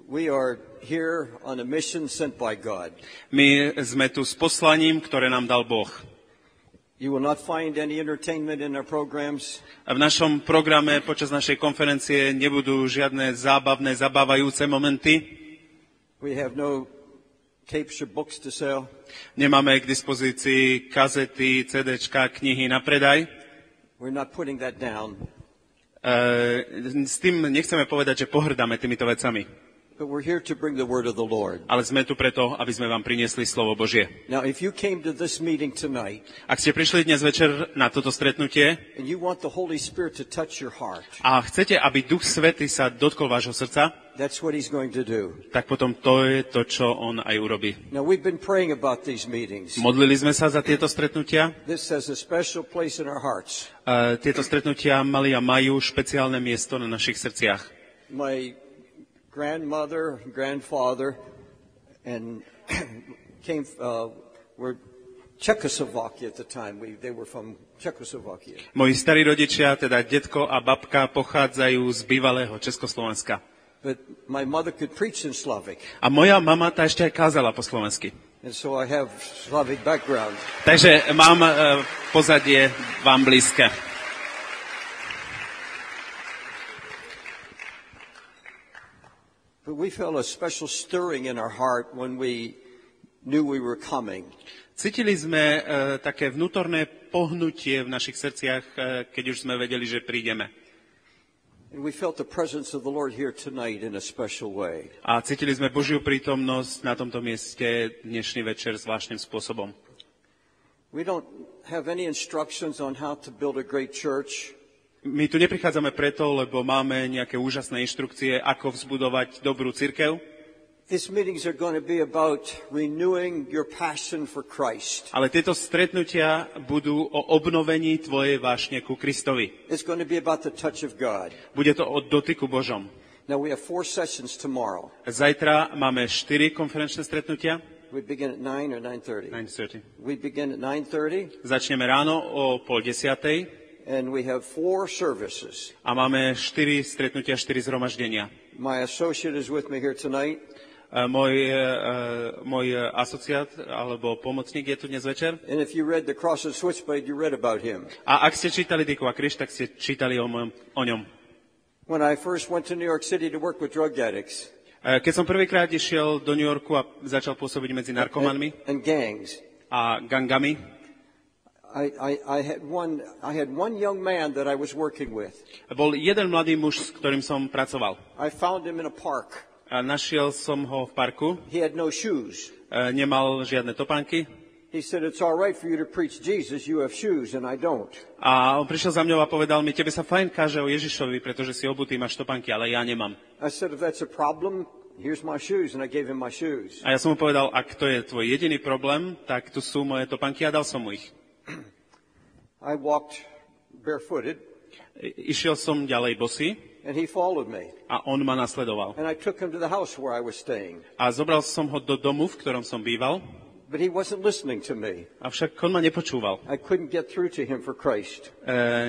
We are here on a mission sent by God. My sme tu s poslaním, ktoré nám dal Boh. You will not find any entertainment in our programs. A v našom programe počas našej konferencie nebudú žiadne zábavné, zabávajúce momenty. We have no tapes or books to sell. Nemáme k dispozícii kazety, CDčka, knihy na predaj. We're not putting that down. S tým nechceme povedať, že pohrdáme týmito vecami. But we're here to bring the word of the Lord. Ale sme tu preto, aby sme vám priniesli slovo Božie. Now, if you came to this meeting tonight, Ak ste prišli dnes večer na toto stretnutie and you want the Holy Spirit to touch your heart, a chcete, aby Duch Svätý sa dotkol vášho srdca, that's what he's going to do. tak potom to je to, čo on aj urobí. Now, we've been praying about these meetings. Modlili sme sa za tieto stretnutia. This has a special place in our hearts. Tieto stretnutia mali a majú špeciálne miesto na našich srdciach. My grandmother, grandfather, and were Czechoslovakia at the time. They were from Czechoslovakia. Moji starí rodičia, teda detko a babka, pochádzajú z bývalého Československa. But my mother could preach in Slavic. A moja mama tá ešte aj kázala po slovensky. And so I have Slavic background. Takže mám pozadie vám blízke. But we felt a special stirring in our heart when we knew we were coming. Cítili sme také vnútorné pohnutie v našich srdciach, keď už sme vedeli, že prídeme. And we felt the presence of the Lord here tonight in a special way. A cítili sme Božiu prítomnosť na tomto mieste dnešný večer zvláštnym spôsobom. We don't have any instructions on how to build a great church. My tu neprichádzame preto, lebo máme nejaké úžasné inštrukcie, ako vzbudovať dobrú cirkev. These meetings are going to be about renewing your passion for Christ. Ale tieto stretnutia budú o obnovení tvojej vášne ku Kristovi. It's going to be about the touch of God. Bude to o dotyku Božom. Now we have 4 sessions tomorrow. Zajtra máme 4 konferenčné stretnutia. We begin at 9 or 9:30. 9:30. We begin at 9:30. Začneme ráno o 9:30. And we have 4 services. A máme 4 stretnutia, 4 zhromaždenia. My associate is with me here tonight. Môj asociát alebo pomocník je tu dnes večer. And if you read the Cross and Switchblade, you read about him. A ak ste čítali Diku a kríž, tak ste čítali o ňom. When I first went to New York City to work with drug addicts. Keď som prvýkrát išiel do New Yorku a začal pôsobiť medzi narkomanmi and gangs. A gangami, I had one young man that I was working with. bol jeden mladý muž, s ktorým som pracoval. I found him in a park. A našiel som ho v parku. He had no shoes. Nemal žiadne topánky. He said, "It's all right for you to preach Jesus. You have shoes and I don't." A on prišiel za mňou a povedal mi, tebe sa fajn káže o Ježišovi, pretože si obutý, máš topánky, ale ja nemám. I said, "If that's a problem, here's my shoes," and I gave him my shoes. A ja som mu povedal, ak to je tvoj jediný problém, tak tu sú moje topánky a dal som mu ich. I walked barefooted. Išiel som ďalej bosý. And he followed me. A on ma nasledoval. And I took him to the house where I was staying. A zobral som ho do domu, v ktorom som býval. But he wasn't listening to me. Avšak on ma nepočúval. I couldn't get through to him for Christ.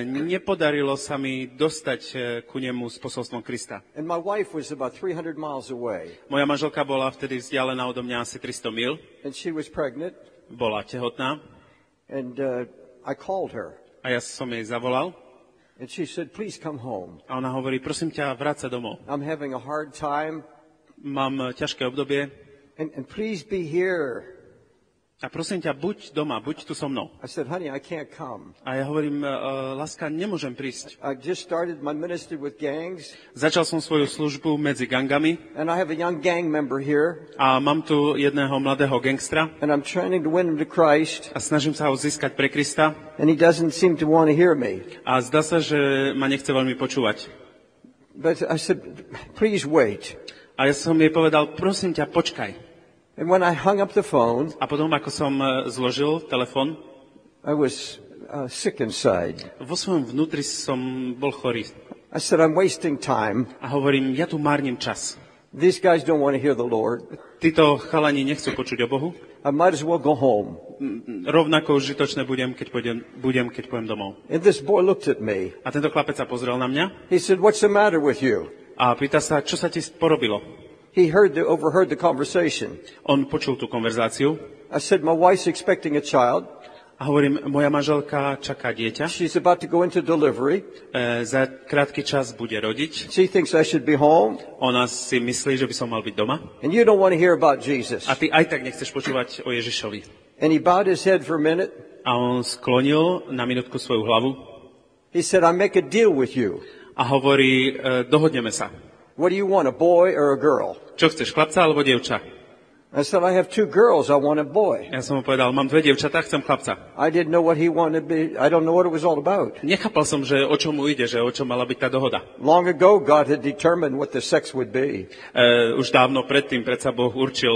Nepodarilo sa mi dostať ku nemu s posolstvom Krista. And my wife was about 300 miles away. Moja manželka bola vtedy vzdialená odo mňa asi 300 mil. And she was pregnant. Bola tehotná. And I called her. A ja som jej zavolal. And she said, "Please come home." A ona hovorí, prosím ťa, vráť sa domov. I'm having a hard time. Mám ťažké obdobie. And please be here. A prosím ťa, buď doma, buď tu so mnou. I said, "Honey, I can't come." A ja hovorím, láska, nemôžem prísť. I just started my ministry with gangs. Začal som svoju službu medzi gangami. And I have a young gang member here. A mám tu jedného mladého gangstra. And I'm trying to win him to Christ. A snažím sa ho získať pre Krista. And he doesn't seem to want to hear me. A zdá sa, že ma nechce veľmi počúvať. But I said, "Please wait." A ja som jej povedal, prosím ťa, počkaj. And when I hung up the phone, a potom, ako som zložil telefon, I was sick inside. Vo svojom vnútri som bol chorý. I said, "I'm wasting time." A hovorím, ja tu márnim čas. These guys don't want to hear the Lord. Títo chalani nechcú počuť o Bohu. I might as well go home. Rovnako užitočné budem, keď pôjdem domov. And this boy looked at me. A tento chlapec sa pozrel na mňa. He said, "What's the matter with you?" A pýta sa, čo sa ti porobilo. He overheard the conversation. On počul tú konverzáciu I said, my wife's expecting a child. a hovorím, moja manželka čaká dieťa, She's about to go into delivery. za krátky čas bude rodiť. She thinks I should be home. Ona si myslí, že by som mal byť doma. And you don't want to hear about Jesus. A ty aj tak nechceš počúvať o Ježišovi. And he bowed his head for a minute. A on sklonil na minútku svoju hlavu He said, I make a deal with you. a hovorí, dohodneme sa. What do you want, a boy or a girl? Čo chceš, chlapca alebo dievča? I said, I have 2 girls. I want a boy. Ja som mu povedal, mám 2 dievčatá, chcem chlapca. I didn't know what he wanted to be. I don't know what it was all about. Nechápal som, že o čom mu ide, že o čom mala byť tá dohoda. Long ago, God had determined what the sex would be. Už dávno predtým predsa Boh určil,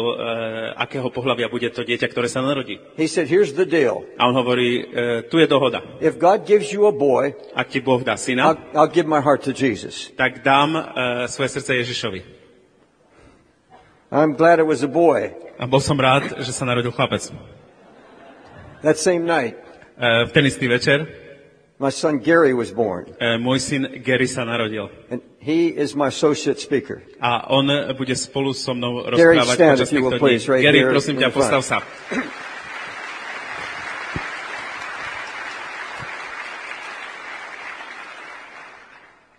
akého pohlavia bude to dieťa, ktoré sa narodí. He said, here's the deal. A on hovorí, tu je dohoda. If God gives you a boy, Ak ti Boh dá syna, I'll give my heart to Jesus. tak dám svoje srdce Ježišovi. I'm glad it was a boy. A bol som rád, že sa narodil chlapec. That same night, V ten istý večer my son Gary was born. môj syn Gary sa narodil. And he is my associate speaker. A on bude spolu so mnou Gary, rozprávať stand počas if you will, týchto dní. please, right Gary, here prosím in ťa, the front. postav sa.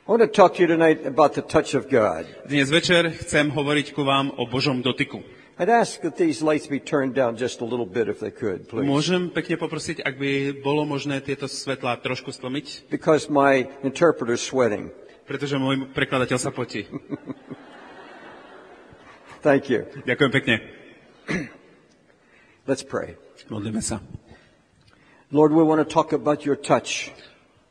I want to talk to you tonight about the touch of God. Dnes večer chcem hovoriť ku vám o Božom dotyku. I'd ask that these lights be turned down just a little bit if they could, please. Môžem pekne poprosiť, ak by bolo možné tieto svetlá trošku stlmiť, Because my interpreter's sweating. pretože môj prekladateľ sa potí. Thank you. Ďakujem pekne. Let's pray. Modlíme sa. Lord, we want to talk about your touch.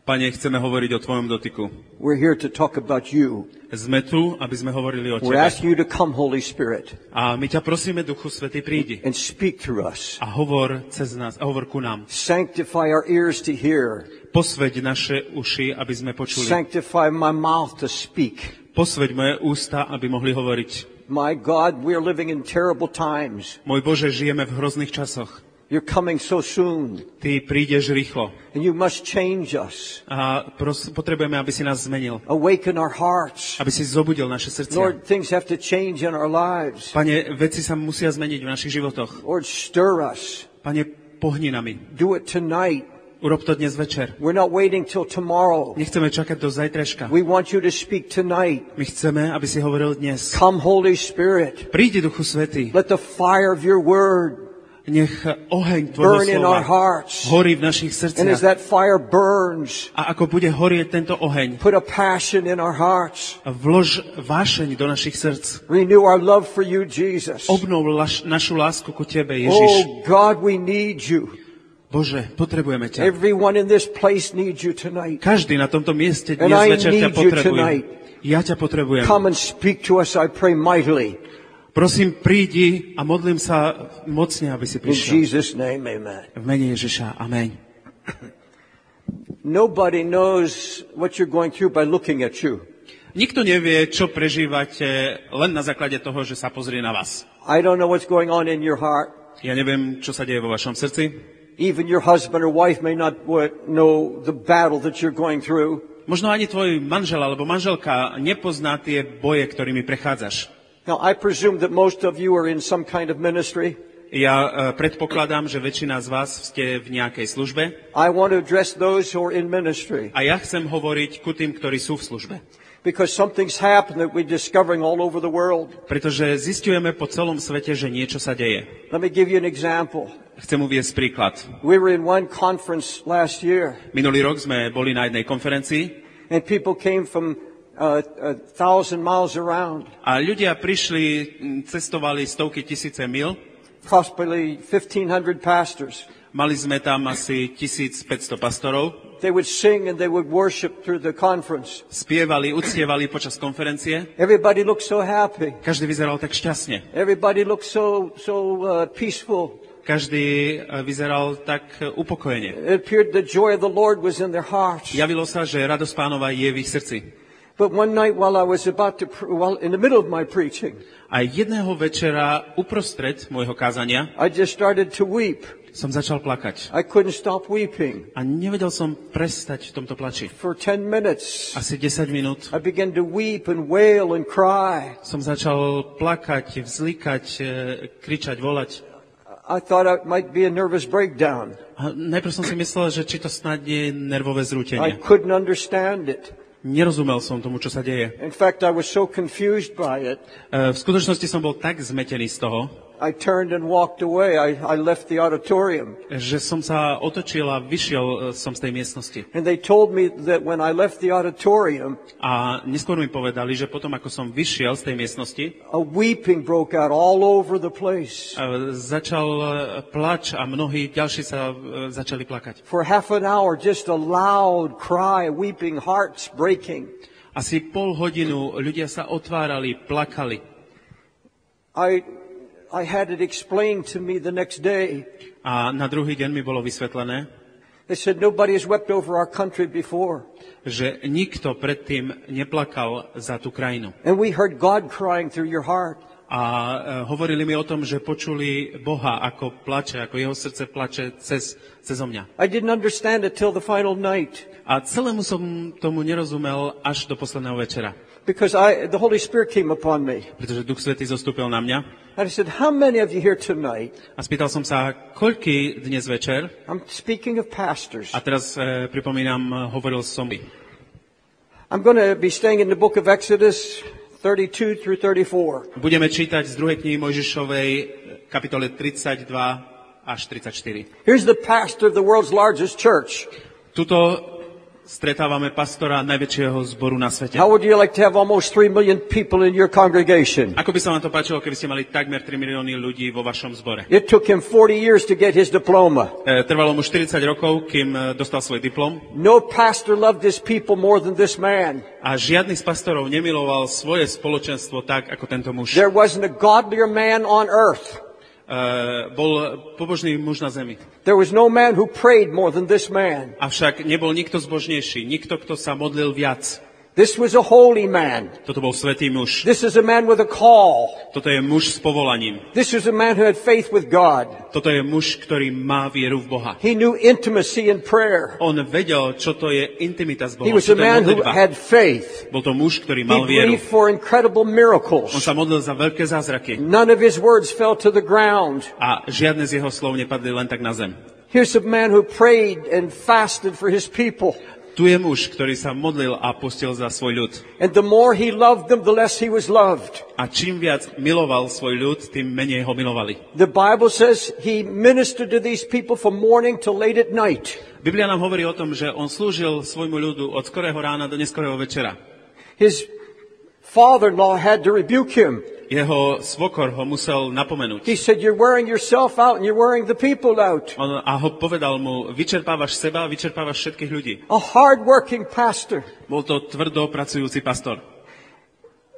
Pane, chceme hovoriť o tvojom dotyku. We're here to talk about you. Sme tu, aby sme hovorili o We're tebe. asking you to come, Holy Spirit, A my ťa prosíme, Duchu Svätý, prídi and speak through us. a hovor cez nás, a hovor ku nám. Sanctify our ears to hear. Posveď naše uši, aby sme počuli. Sanctify my mouth to speak. Posveď moje ústa, aby mohli hovoriť. My God, we're living in terrible times. Môj Bože, žijeme v hrozných časoch. You're coming so soon, Ty prídeš rýchlo. and you must change us. A potrebujeme, aby si nás zmenil. Awaken our hearts. Aby si zobudil naše srdcia. Lord, things have to change in our lives. Pane, veci sa musia zmeniť v našich životoch. Lord, stir us. Pane, pohni nami. Do it tonight. Urob to dnes večer. We're not waiting till tomorrow. Nechceme čakať do zajtrajška. We want you to speak tonight. My chceme, aby si hovoril dnes. Come, Holy Spirit. Prídi, Duchu Svätý. Let the fire of your word Nech oheň tvojho burn in our slova hearts. horí v našich And as srdciach. that fire burns, A ako bude horieť tento oheň, put a passion in our hearts. vlož vášeň do našich srdc. Renew our love for you, Jesus. Obnov našu lásku ku Tebe, Ježiš. Oh, God, we need you. Bože, potrebujeme ťa. Everyone in this place needs you tonight. Každý na tomto mieste And dnes I večer ťa need you potrebuje. tonight. Ja ťa potrebujem. Come and speak to us, I pray mightily. Prosím, prídi a modlím sa mocne, aby si In prišiel. Jesus' name, amen. V mene Ježiša. Amen. Nobody knows what you're going through by looking at you. Nikto nevie, čo prežívate len na základe toho, že sa pozrie na vás. I don't know what's going on in your heart. Ja neviem, čo sa deje vo vašom srdci. Even your husband or wife may not know the battle that you're going through. Možno ani tvoj manžel alebo manželka nepozná tie boje, ktorými prechádzaš. Now, I presume that most of you are in some kind of ministry. Ja predpokladám, že väčšina z vás ste v nejakej službe I want to address those who are in ministry a ja chcem hovoriť ku tým, ktorí sú v službe. because something's happened that we're discovering all over the world. Pretože zisťujeme po celom svete, že niečo sa deje. Let me give you an example. Chcem uviesť príklad. We were in one conference last year, Minulý rok sme boli na jednej konferencii and people came from 1,000 miles around, a ľudia prišli, cestovali stovky tisíce mil. possibly 1,500 pastors. Mali sme tam asi 1500 pastorov. They would sing and they would worship through the conference. Spievali, uctievali počas konferencie. Everybody looked so happy. Každý vyzeral tak šťastne. Everybody looked so peaceful. Každý vyzeral tak upokojene. It appeared the joy of the Lord was in their hearts. Javilo sa, že radosť Pánova je v ich srdci. But one night while I was in the middle of my preaching, A jedného večera uprostred môjho kázania I just started to weep. som začal plakať. I couldn't stop weeping. A nevedel som prestať v tomto plači. For 10 minutes, Asi 10 minút I began to weep and wail and cry. som začal plakať, vzlikať, kričať, volať. I thought it might be a nervous breakdown. A najprv som si myslel, že či to snad je nervové I zrútenie. couldn't understand it. Nerozumel som tomu, čo sa deje. In fact, I was so confused by it. V skutočnosti som bol tak zmetený z toho, I turned and walked away. I left the auditorium. že som sa otočil a vyšiel som z tej miestnosti. And they told me that when I left the auditorium, A neskôr mi povedali, že potom, ako som vyšiel z tej miestnosti, a weeping broke out all over the place. začal plač a mnohí ďalší sa začali plakať. For half an hour, just a loud cry, weeping, hearts breaking. Asi pol hodinu ľudia sa otvárali, plakali. I had it explained to me the next day. A na druhý deň mi bolo vysvetlené, They said nobody has wept over our country before. že nikto predtým neplakal za tú krajinu. And we heard God crying through your heart. A hovorili mi o tom, že počuli Boha, ako plače, ako jeho srdce plače cezo mňa. I didn't understand it till the final night. A celému som tomu nerozumel až do posledného večera. Because the Holy Spirit came upon me. Pretože Duch Svätý zostúpil na mňa. And I said, how many of you here tonight? A spýtal som sa, koľký dnes večer, I'm speaking of pastors. a teraz pripomínam, hovoril som. I'm going to be staying in the book of Exodus 32 through 34. Budeme čítať z druhej knihy Mojžišovej, kapitole 32 až 34. Here's the pastor of the world's largest church. Tuto stretávame pastora najväčšieho zboru na svete. How would you like to have almost 3 million people in your congregation? Ako by sa vám to páčilo, keby ste mali takmer 3 milióny ľudí vo vašom zbore? It took him 40 years to get his diploma. Trvalo mu 40 rokov, kým dostal svoj diplom. No pastor loved his people more than this man. A žiadny z pastorov nemiloval svoje spoločenstvo tak, ako tento muž. There wasn't a godlier man on earth. Bol pobožný muž na zemi. There was no man who prayed more than this man. Avšak nebol nikto zbožnejší, nikto, kto sa modlil viac. This was a holy man. Toto bol svätý muž. This is a man with a call. Toto je muž s povolaním. This is a man who had faith with God. Toto je muž, ktorý má vieru v Boha. He knew intimacy in prayer. On vedel, čo to je intimita s He Bohom, was čo a to je man who modlitba. had faith. Bol to muž, ktorý He mal vieru. believed for incredible On miracles. sa modlil za veľké zázraky. None of his words fell to the ground. A žiadne z jeho slov nepadli len tak na zem. Here's a man who prayed and fasted for his people. Tu je muž, ktorý sa modlil a pustil za svoj ľud. And the more he loved them, the less he was loved. A čím viac miloval svoj ľud, tým menej ho milovali. The Bible says he ministered to these people from morning till late at night. Biblia nám hovorí o tom, že on slúžil svojmu ľudu od skorého rána do neskorého večera. His father-in-law had to rebuke him. Jeho svokor ho musel napomenúť. He said, you're wearing yourself out and you're wearing the people out. A ho povedal mu, vyčerpávaš seba, vyčerpávaš všetkých ľudí. A hard-working pastor. Bol to tvrdo pracujúci pastor.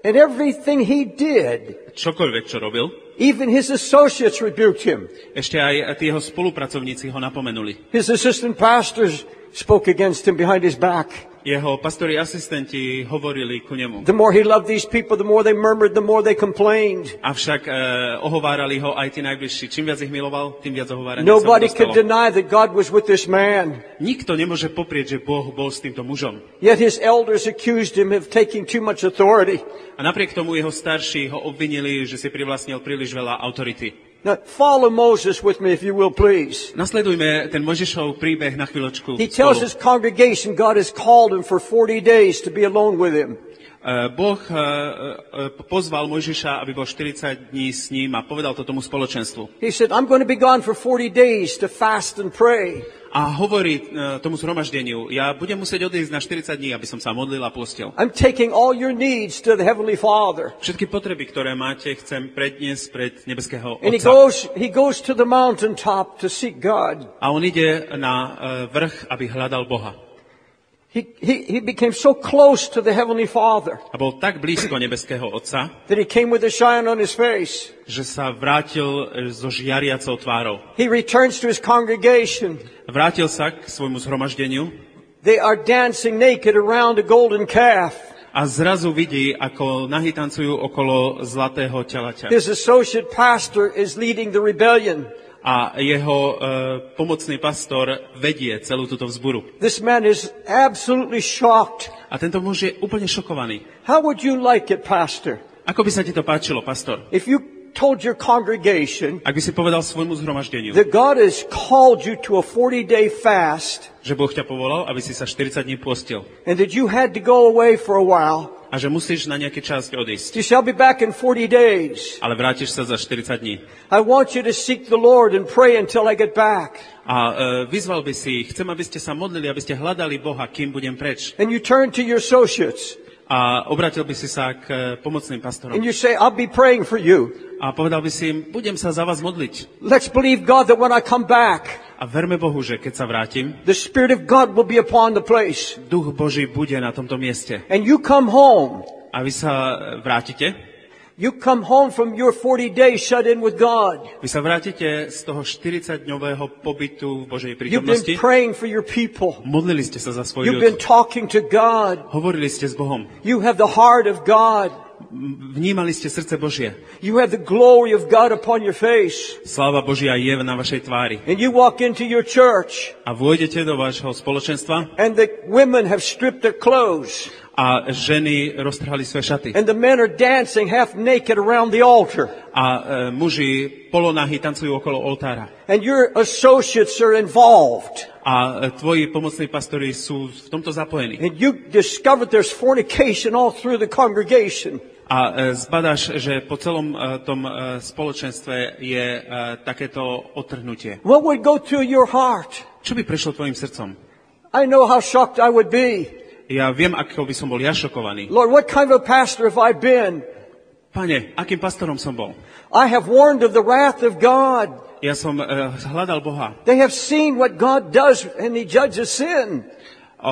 And everything he did, Čokoľvek, čo robil, even his associates rebuked him. ešte aj tí jeho spolupracovníci ho napomenuli. His assistant pastors spoke against him behind his back. Jeho pastori asistenti hovorili ku nemu. The more he loved these people, the more they murmured, the more they complained. Avšak ohovárali ho aj tí najbližší. Čím viac ich miloval, tým viac ohovárania Nobody sa mu could dostalo. deny that God was with this man. Nikto nemôže poprieť, že Boh bol s týmto mužom. Yet his elders accused him of taking too much authority. A napriek tomu jeho starší ho obvinili, že si privlastnil príliš veľa autority. Now, follow Moses with me, if you will, please. Nasledujme ten Mojžišov príbeh na chvíľočku. He tells spolu. his congregation God has called him for 40 days to be alone with him. Boh pozval Mojžiša, aby bol 40 dní s ním a povedal to tomu spoločenstvu. He said, I'm going to be gone for 40 days to fast and pray. A hovorí tomu zhromaždeniu, ja budem musieť odísť na 40 dní, aby som sa modlil a postil. I'm taking all your needs to the Heavenly Father. Všetky potreby, ktoré máte, chcem predniesť pred nebeského And Otca. he goes to the mountaintop to seek God. A on ide na vrch, aby hľadal Boha. He became so close to the Heavenly Father A bol tak blízko nebeského Otca, that he came with a shine on his face. že sa vrátil so žiariacou tvárou. He returns to his congregation. Vrátil sa k svojmu zhromaždeniu They are dancing naked around a golden calf. a zrazu vidí, ako nahy tancujú okolo zlatého telaťa. His associate pastor is leading the rebellion. a jeho pomocný pastor vedie celú túto vzburu. This man is absolutely shocked. A tento muž je úplne šokovaný. How would you like it, Pastor, Ako by sa ti to páčilo, pastor? if you told your congregation Ak by si povedal svojmu zhromaždeniu, that God has called you to a 40-day fast že Boh ťa povolal, aby si sa 40 dní postil and that you had to go away for a while. a že musíš na nejaký čas odísť, You shall be back in 40 days. ale vrátiš sa za 40 dní. I want you to seek the Lord and pray until I get back. A vyzval by si ich, chcem, aby ste sa modlili, aby ste hľadali Boha, kým budem preč. And you turn to your associates A obratil by si sa k pomocným pastorom. and you say, I'll be praying for you. A povedal by si im, budem sa za vás modliť. Let's believe God that when I come back, A verme Bohu, že keď sa vrátim, the Spirit of God will be upon the place. Duch Boží bude na tomto mieste. And you come home. A vy sa vrátite. You come home from your 40 days shut in with God. Vy sa vrátite z toho 40-dňového pobytu v Božej You've prítomnosti. been praying for your people. Modlili ste sa za svoj You've been ľud. talking to God. Hovorili ste s Bohom. You have the heart of God. Vnímali ste srdce Božie. You have the glory of God upon your face. Sláva Božia je na vašej tvári. And you walk into your church A vôjdete do vášho spoločenstva and the women have stripped their clothes a ženy roztrhali svoje šaty. and the men are dancing half naked around the altar. A muži polonahy tancujú okolo oltára. And your associates are involved. A tvoji pomocní pastori sú v tomto zapojení. And you discover there's fornication all through the congregation. A zbadáš, že po celom tom spoločenstve je takéto otrhnutie. What would go through your heart? Čo by prešlo tvojim srdcom? I know how shocked I would be. Ja viem, ako by som bol ja šokovaný. Lord, what kind of a pastor have I been? Pane, akým pastorom som bol? I have warned of the wrath of God. Ja som hľadal Boha. They have seen what God does and He judges sin. A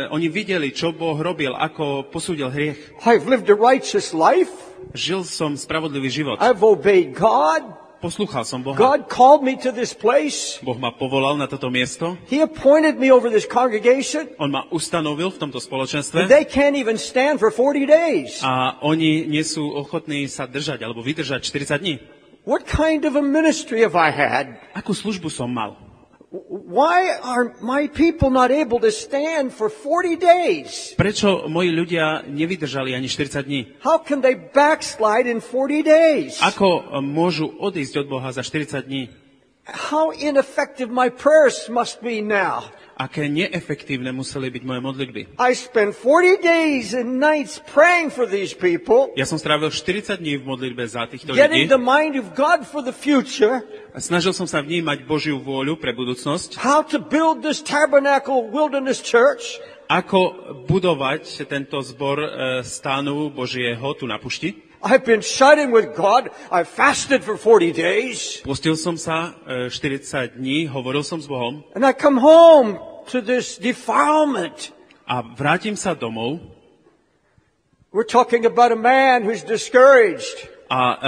oni videli, čo Boh robil, ako posúdil hriech. I've lived a righteous life. Žil som spravodlivý život. I've obeyed God. Poslúchal som Boha. God called me to this place. Boh ma povolal na toto miesto. He appointed me over this congregation. On ma ustanovil v tomto And spoločenstve. they can't even stand for 40 days. A oni nie sú ochotní sa držať alebo vydržať 40 dní. What kind of a ministry have I had? Akú službu som mal? Why are my people not able to stand for 40 days? Prečo moji ľudia nevydržali ani 40 dní? How can they backslide in 40 days? Ako môžu odísť od Boha za 40 dní? How ineffective my prayers must be now. Aké neefektívne museli byť moje modlitby? I spent 40 days and nights praying for these people, Ja som strávil 40 dní v modlitbe za týchto getting ľudí. the mind of God for the future, Snažil som sa vnímať Božiu vôľu pre budúcnosť. how to build this tabernacle wilderness church, Ako budovať tento zbor stánu Božieho tu na pušti. I've been shut in with God. I fasted for 40 days. Pustil som sa 40 dní, hovoril som s Bohom And I come home to this defilement. a vrátim sa domov We're talking about a man who's discouraged. a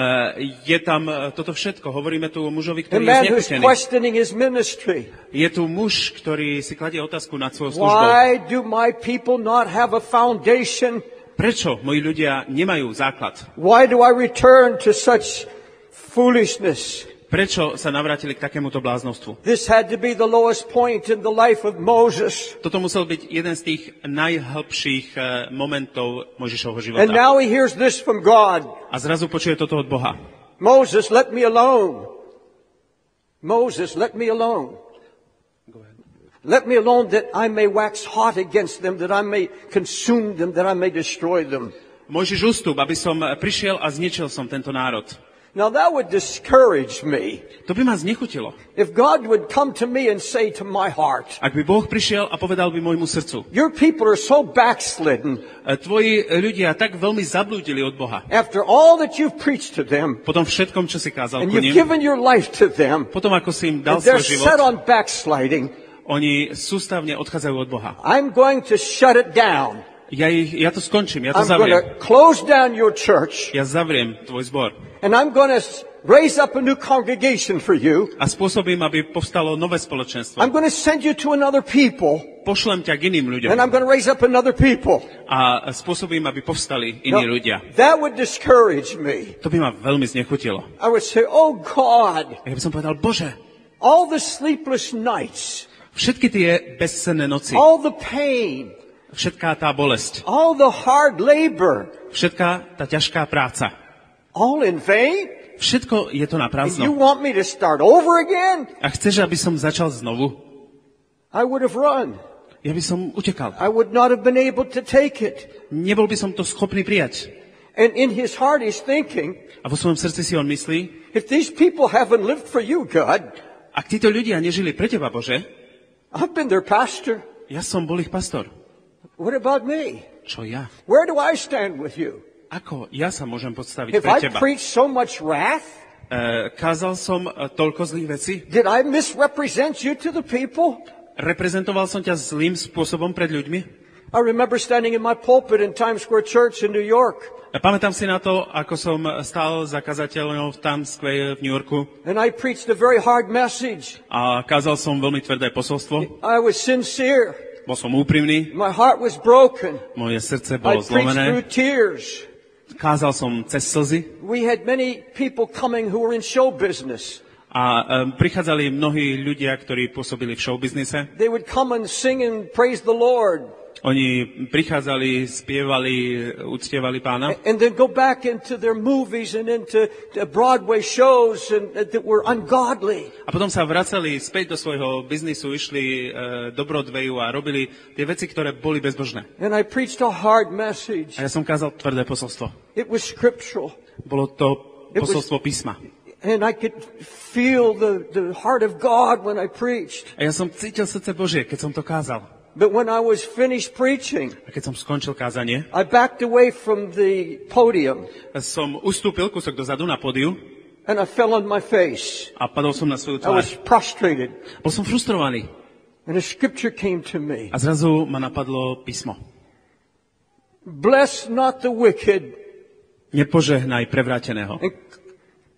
je tam toto všetko. Hovoríme tu o mužovi, A ktorý je man who's znechutený. questioning his ministry. Je tu muž, ktorý si kladie otázku nad svojou službou. Why do my people not have a foundation? Prečo moji ľudia nemajú základ? Why do I return to such foolishness? Prečo sa navrátili k takémuto bláznovstvu? This had to be the lowest point in the life of Moses. Toto musel byť jeden z tých najhlbších momentov Mojžišovho života. And now he hears this from God. A zrazu počuje toto od Boha. Moses, let me alone. Moses, let me alone. Let me alone that I may wax hot against them, that I may consume them, that I may destroy them. Mojžiš ústup, aby som prišiel a zničil som tento národ. Now that would discourage me. To by ma znechutilo. If God would come to me and say to my heart, Ak by Boh prišiel a povedal by môjmu srdcu, your people are so backslidden tvoji ľudia tak veľmi zablúdili od Boha. after all that you've preached to them, Po tom všetkom, čo si kázal and ku you've nim, given your life to them, potom ako si im dal and they're svoj set život, on backsliding, oni sústavne odchádzajú od Boha. I'm going to shut it down. Ja to skončím, ja to I'm going zavriem. to close down your church, Ja zavriem tvoj zbor. and I'm going to raise up a new congregation for you. A spôsobím, aby povstalo nové spoločenstvo. I'm going to send you to another people, Pošlem ťa k iným ľuďom. and I'm going to raise up another people. A spôsobím, aby povstali Now, iní ľudia. that would discourage me. To by ma veľmi znechutilo. I would say, oh God, Ja by som povedal, Bože, all the sleepless nights, Všetky tie bezcenné noci, all the pain, všetká tá bolesť, all the hard labor, všetká tá ťažká práca, all in vain? všetko je to na And you prázdno. want me to start over again? A chceš, aby som začal znovu? I would have run. Ja by som utekal. I would not have been able to take it. Nebol by som to schopný prijať. And in his heart he's thinking, A vo svojom srdci si on myslí, if these people haven't lived for you, God, ak títo ľudia nežili pre teba, Bože, I've been their pastor. ja som bol ich pastor. What about me? Čo ja? Where do I stand with you? Ako ja sa môžem podstaviť Have pre I teba? preached so much wrath? Kázal som toľko zlých vecí? Did I misrepresent you to the people? Reprezentoval som ťa zlým spôsobom pred ľuďmi? I remember standing in my pulpit in Times Square Church in New York, Pamätám si na to, ako som stál za kazateľom v Times Square v New Yorku and I preached a very hard message. a kázal som veľmi tvrdé posolstvo. I was sincere. Bol som úprimný, My heart was broken. moje srdce I bolo preached through zlomené, tears. kázal som cez slzy We had many people coming who were in show business. a prichádzali mnohí ľudia, ktorí pôsobili v showbiznise. They would come and sing and praise the Lord Oni prichádzali, spievali, uctievali Pána and then go back into their movies and into Broadway shows that were ungodly. a potom sa vracali späť do svojho biznisu, išli do Broadwayu a robili tie veci, ktoré boli bezbožné. And I preached a hard message. A ja som kázal tvrdé posolstvo. It was scriptural. Bolo to posolstvo písma. And I could feel the heart of God when I preached. A ja som cítil srdce Božie, keď som to kázal. But when I was finished preaching, A keď som skončil kázanie, I backed away from the podium som ustúpil kúsok dozadu na pódiu and I fell on my face. a padol som na svoju I was tvár. prostrated. Bol som frustrovaný And a scripture came to me. a zrazu ma napadlo písmo. Bless not the wicked Nepožehnaj prevráteného and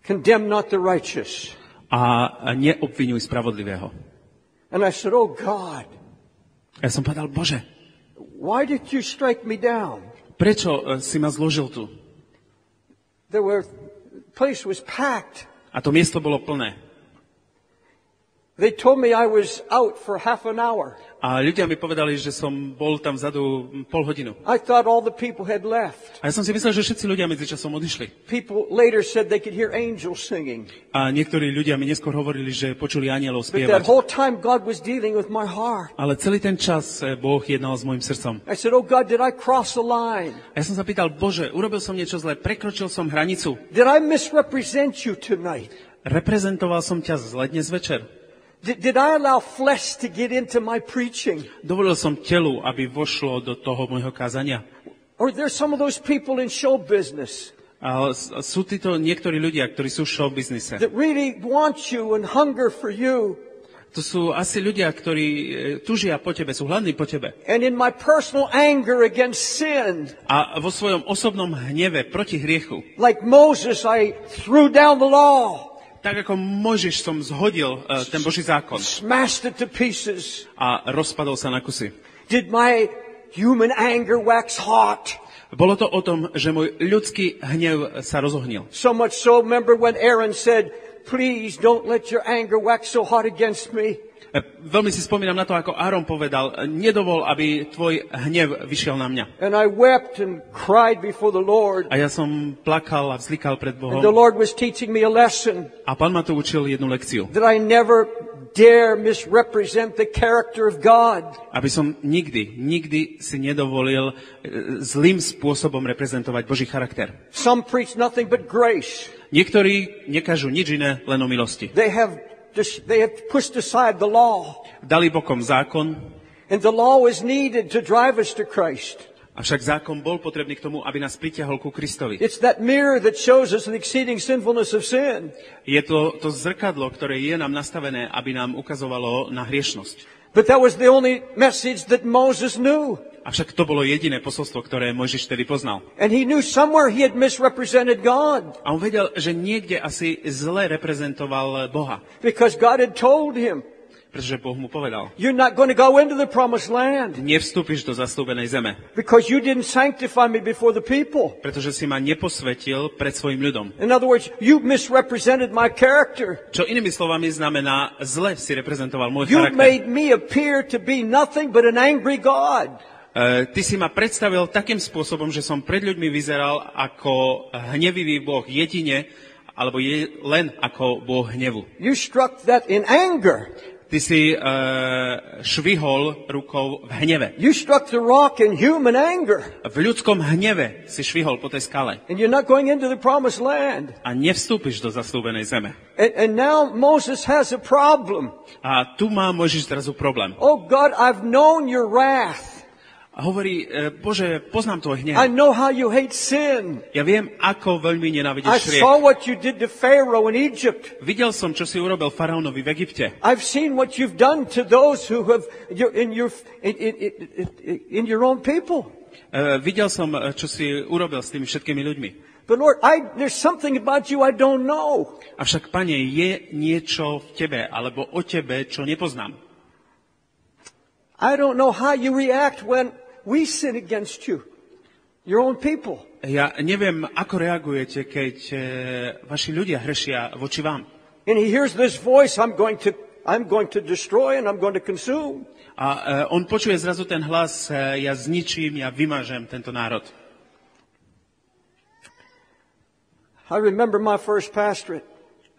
condemn not the righteous. a neobviňuj spravodlivého. And I said, oh God, A ja som povedal, Bože, why did you strike me down? prečo si ma zložil tu? The place was packed. A to miesto bolo plné. They told me I was out for half an hour. A ľudia mi povedali, že som bol tam vzadu pol hodinu. I thought all the people had left. A ja som si myslel, že všetci ľudia medzičasom odišli. People later said they could hear angels singing. A niektorí ľudia mi neskôr hovorili, že počuli anielov But that spievať. whole time God was dealing with my heart. Ale celý ten čas Boh jednal s môjim srdcom. I said, oh God, did I cross the line? A ja som sa pýtal, Bože, urobil som niečo zle, prekročil som hranicu, Did I misrepresent you tonight? reprezentoval som ťa zle dnes večer. Did I allow flesh to get into my preaching? Dovolil som telu, aby vošlo do toho môjho kázania. Or there's some of those people in show business A sú títo niektorí ľudia, ktorí sú v showbiznise. that really want you and hunger for you. To sú asi ľudia, ktorí tužia po tebe, sú hladní po tebe. And in my personal anger against sin, A vo svojom osobnom hneve proti hriechu, like Moses, I threw down the law, tak ako Mojžiš som zhodil ten Boží zákon smashed it to pieces. a rozpadol sa na kusy. Did my human anger wax hot? Bolo to o tom, že môj ľudský hnev sa rozohnil. So much so, remember when Aaron said, please don't let your anger wax so hot against me. Veľmi si spomínam na to, ako Áron povedal, nedovol, aby tvoj hnev vyšiel na mňa. And I wept and cried before the Lord. A ja som plakal a vzlikal pred And the Bohom. Lord was teaching me a lesson A Pán ma tu učil jednu lekciu. that I never dare misrepresent the character of God. Aby som nikdy si nedovolil zlým spôsobom reprezentovať Boží charakter. Some preach nothing but grace. Niektorí nekážu nič iné, len o milosti. They have pushed aside the law. Dali bokom zákon, And the law is needed to drive us to Christ. avšak zákon bol potrebný k tomu, aby nás pritiahol ku Kristovi. It's that mirror that shows us the exceeding sinfulness of sin. Je to zrkadlo, ktoré je nám nastavené, aby nám ukazovalo na hriešnosť. But that was the only message that Moses knew. Avšak to bolo jediné posolstvo, ktoré Mojžiš vtedy poznal. And he knew somewhere he had misrepresented God. A on vedel, že niekde asi zle reprezentoval Boha. Because God had told him, Pretože Boh mu povedal, You're not going to go into the promised land nevstúpiš do zasľúbenej zeme, because you didn't sanctify me before the people. pretože si ma neposvetil pred svojim ľudom. In other words, you misrepresented my character. Čo inými slovami znamená, zle si reprezentoval môj You charakter. made me appear to be nothing but an angry God. Ty si ma predstavil takým spôsobom, že som pred ľuďmi vyzeral ako hnevivý Boh jedine, alebo len ako Boh hnevu. You struck that in anger. Ty si švihol rukou v hneve. You struck the rock in human anger. V ľudskom hneve si švihol po tej skale. And you're not going into the promised land. A nevstúpiš do zaslúbenej zeme. And now Moses has a problem. A tu má Mojžiš zrazu problém. Oh God, I've known your wrath. A hovorí, Bože, poznám tvoj hnev. I know how you hate sin. Ja viem, ako veľmi I nenávidíš saw hriech. what you did to Pharaoh in Egypt. Videl som, čo si urobil faraónovi v Egypte. I've seen what you've done to those who have in your own people. Videl som, čo si urobil s tými všetkými ľuďmi. But Lord, there's something about you I don't know. Avšak, Pane, je niečo v tebe, alebo o tebe, čo nepoznám. I don't know how you react when we sin against you, your own people. Ja neviem, ako reagujete, keď vaši ľudia hrešia voči vám. And he hears this voice, I'm going to destroy and I'm going to consume. A on počuje zrazu ten hlas, ja zničím, ja vymažem tento národ. I remember my first pastorate.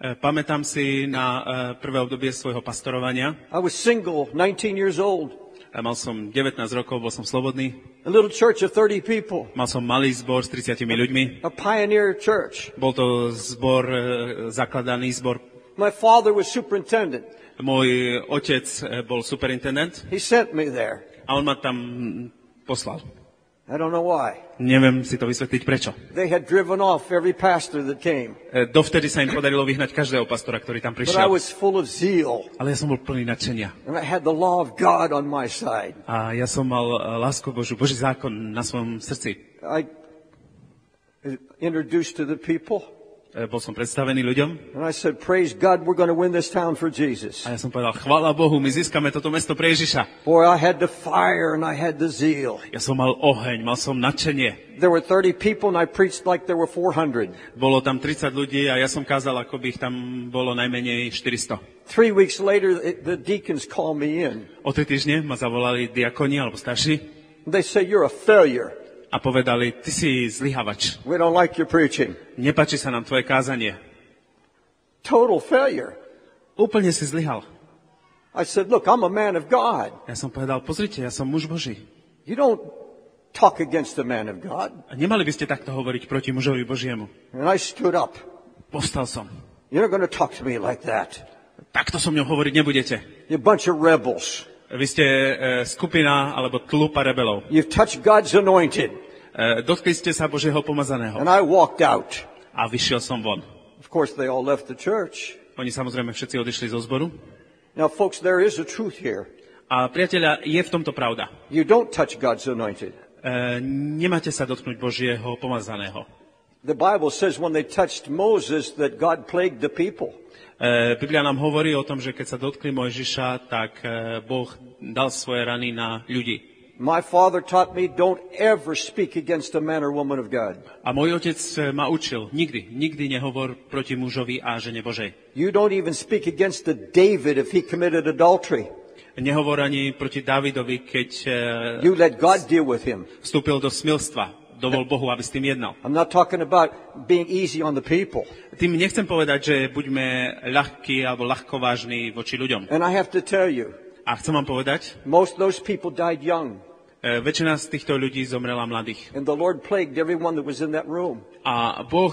Pamätám si na prvé obdobie svojho pastorovania. I was single, 19 years old. Mal som 19 rokov, bol som slobodný. A little church of 30 people. Mal som malý zbor s 30 ľuďmi. A pioneer church. Bol to zbor, zakladaný zbor. My father was superintendent. Môj otec bol superintendent He sent me there. a on ma tam poslal. I don't know why. Neviem si to vysvetliť prečo. They had driven off every pastor that came. Dovtedy sa im podarilo vyhnať každého pastora, ktorý tam But I prišiel. was full of zeal. Ale ja som bol plný nadšenia. And I had the law of God on my side. A ja som mal lásku Božiu, Boží zákon na svojom srdci. I introduced to the people. Bol som predstavený ľuďom And I said, praise God, we're going to win this town for Jesus. a ja som povedal, chvála Bohu, my získame toto mesto pre Ježiša. Boy, I had the fire and I had the zeal. Ja som mal oheň, mal som nadšenie. There were 30 people and I preached like there were 400. Bolo tam 30 ľudí a ja som kázal, ako by ich tam bolo najmenej 400. 3 weeks later, the deacons called me in. O 3 týždne ma zavolali diakoni alebo starší They say, you're a failure. a povedali, ty si zlyhavač. We don't like your preaching. Nepáči sa nám tvoje kázanie. Total failure. Úplne si zlyhal. I said, look, I'm a man of God. Ja som povedal, pozrite, ja som muž Boží. You don't talk against the man of God. A nemali by ste takto hovoriť proti mužovi Božiemu. And I stood up. Povstal som. You're not going to talk to me like that. Takto so mňou hovoriť nebudete. You're a bunch of rebels. Vy ste skupina alebo tlupa rebelov. You've touched God's anointed. Dotkli ste sa Božieho pomazaného. And I walked out. A vyšiel som von. Of course, they all left the church. Oni samozrejme všetci odišli zo zboru. Now, folks, there is a truth here. A priatelia, je v tomto pravda. You don't touch God's anointed. Nemáte sa dotknúť Božieho pomazaného. The Bible says when they touched Moses that God plagued the people. Biblia nám hovorí o tom, že keď sa dotkli Mojžiša, tak Boh dal svoje rany na ľudí. My father taught me don't ever speak against a man or woman of God. A môj otec ma učil, nikdy nehovor proti mužovi a žene Božej. You don't even speak against the David if he committed adultery. Nehovor ani proti Dávidovi, keď You let God deal with him. vstúpil do smilstva. Dovol Bohu, aby s tým jednal. I'm not talking about being easy on the people. Tým nechcem povedať, že buďme ľahkí alebo ľahkovážni voči ľuďom. And I have to tell you, A chcem vám povedať, most of those people died young. väčšina z týchto ľudí zomrela mladých. And the Lord plagued everyone that was in that room. A Boh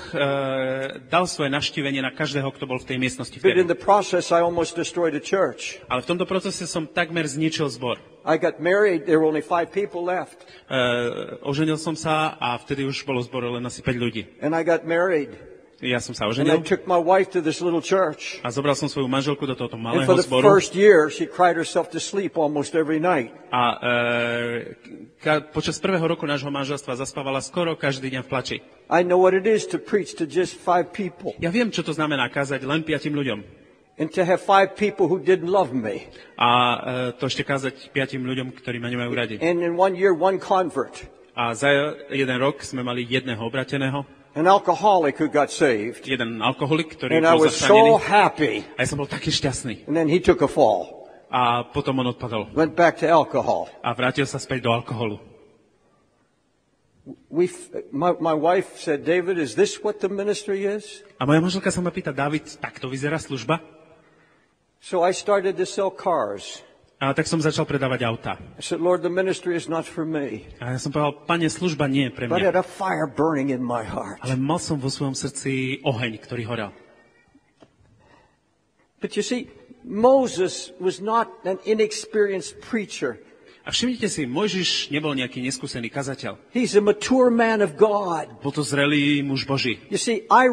dal svoje navštívenie na každého, kto bol v tej miestnosti But in vtedy. the process, I almost destroyed a church. Ale v tomto procese som takmer zničil zbor. I got married. There were only 5 people left. Oženil som sa a vtedy už bolo zboru len asi 5 ľudí. And I got married. Ja som sa And I oženil took my wife to this little church. a zobral som svoju manželku do tohto And malého for the zboru. first year, she cried herself to sleep almost every night. A počas prvého roku nášho manželstva zaspávala skoro každý deň v plači. I know what it is to preach to just 5 people. Ja viem, čo to znamená kázať len 5 ľuďom. And to have 5 people who didn't love me. A to ešte kázať 5 ľuďom, ktorí ma nemajú radi. And in 1 year, 1 convert. A za 1 rok sme mali jedného obrateného. An alcoholic who got saved. Jeden alkoholik, ktorý And I bol was zachránený. so happy. A ja som bol taký šťastný. And then he took a fall. A potom on odpadol. Went back to alcohol. A vrátil sa späť do alkoholu. My wife said, David, is this what the ministry is? A moja manželka sa ma pýta, Dávid, takto vyzerá služba? So I started to sell cars. A tak som začal predávať auta. I said, Lord, the ministry is not for me. A ja som povedal, Pane, služba nie je pre But I mňa. had a fire burning in my heart. Ale mal som vo svojom srdci oheň, ktorý horel. But you see, Moses was not an inexperienced preacher. A všimnite si, Mojžiš nebol nejaký neskúsený kazateľ. He's a mature man of God. Bol to zrelý muž Boží. You see, I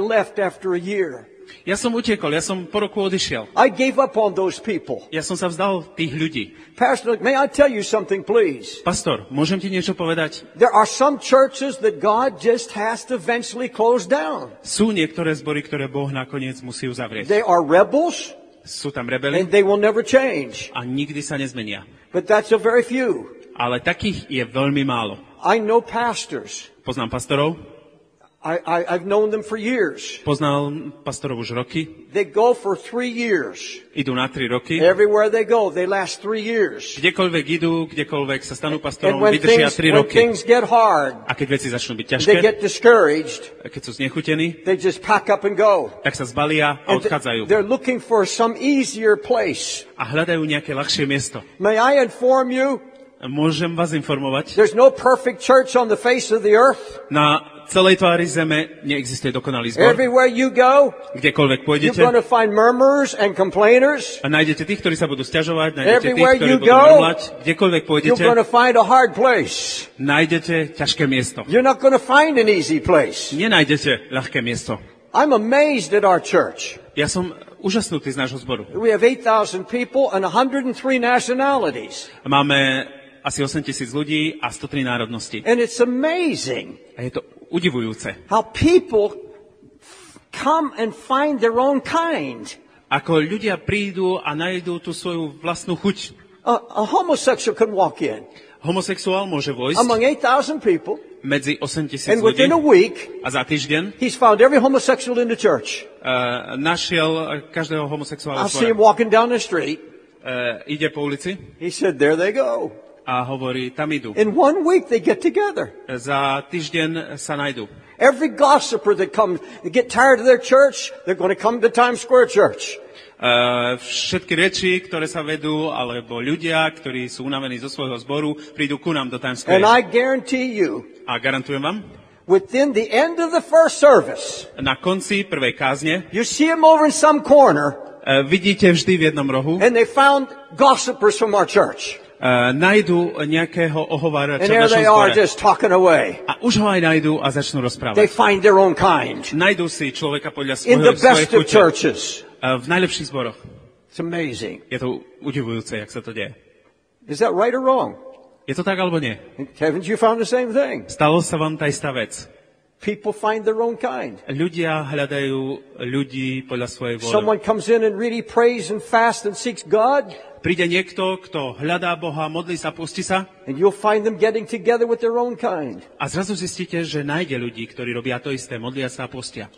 left after a year. Ja som utiekol, ja som po roku odišiel. I gave up on those people. Ja som sa vzdal tých ľudí. Pastor, may I tell you something, please? Pastor, môžem ti niečo povedať? There are some churches that God just has to eventually close down. Sú niektoré zbory, ktoré Boh nakoniec musí uzavrieť. They are rebels, Sú tam rebeli and they will never change. a nikdy sa nezmenia. But that's a very few. Ale takých je veľmi málo. I know pastors. Poznám pastorov, I've known them for years. poznal pastorov už roky, They go for 3 years. idú na 3 roky. Everywhere they go, they last 3 years. Kdekoľvek idú, kdekoľvek sa stanú And pastorom, when vydržia 3 roky. things get hard, A keď veci začnú byť they ťažké, get discouraged, keď sú znechutení, they just pack up and go. tak sa zbalia a And odchádzajú. they're looking for some easier place. A hľadajú nejaké ľahšie miesto. May I inform you, Môžem vás informovať, there's no perfect church on the face of the earth. na celej tvári zeme neexistuje dokonalý zbor. Everywhere you go, Kdekoľvek you're pôjdete going to find murmurers and complainers. a nájdete tých, ktorí sa budú sťažovať, nájdete tých, Everywhere ktorí you budú go, mrmlať. Kdekoľvek You're pôjdete, going to find a hard place. nájdete ťažké miesto. You're not going to find an easy place. Nenájdete ľahké miesto. I'm amazed at our church. Ja som úžasnutý z nášho zboru. We have 8,000 people and 103 nationalities. Máme asi 8,000 ľudí a 103 národnosti. And it's amazing A je to udivujúce. how people come and find their own kind. Ako ľudia prídu a nájdú tú svoju vlastnú chuť. A homosexual can walk in Homosexuál môže vojsť among 8,000 people, medzi 8,000 and ľudí within a week, a za týždeň he's found every homosexual in the church. našiel každého homosexuála I'll see him zbora. walking down the street. Ide po ulici He said, there they go. a hovorí, tam idú. In 1 week, they get together. Za týždeň sa nájdú. Every gossiper that comes, they get tired of their church, they're going to come to Times Square Church. Všetky reči, ktoré sa vedú, alebo ľudia, ktorí sú unavení zo svojho zboru, prídu ku nám do Times And Square. I guarantee you, A garantujem vám, within the end of the first service, na konci prvej kázne you see them over in some corner, vidíte vždy v jednom rohu, and they found gossipers from our church. nájdu nejakého ohovárača And v there našom they are zbore. just talking away. A už ho aj nájdu a začnú They rozprávať. find their own kind. Nájdú si človeka podľa In the svojej best of chute. churches. V najlepších zboroch. It's amazing. Je to udivujúce, jak sa to deje. Is that right or wrong? Je to tak alebo nie? Haven't you found the same thing? Stalo sa vám tá istá vec. People find their own kind. Ľudia hľadajú ľudí podľa svojej vôle. Someone comes in and really prays and fasts and seeks God, Príde niekto, kto hľadá Boha, modlí sa, pustí sa and you'll find them getting together with their own kind. a zrazu zistíte, že nájde ľudí, ktorí robia to isté, modlia sa a postia.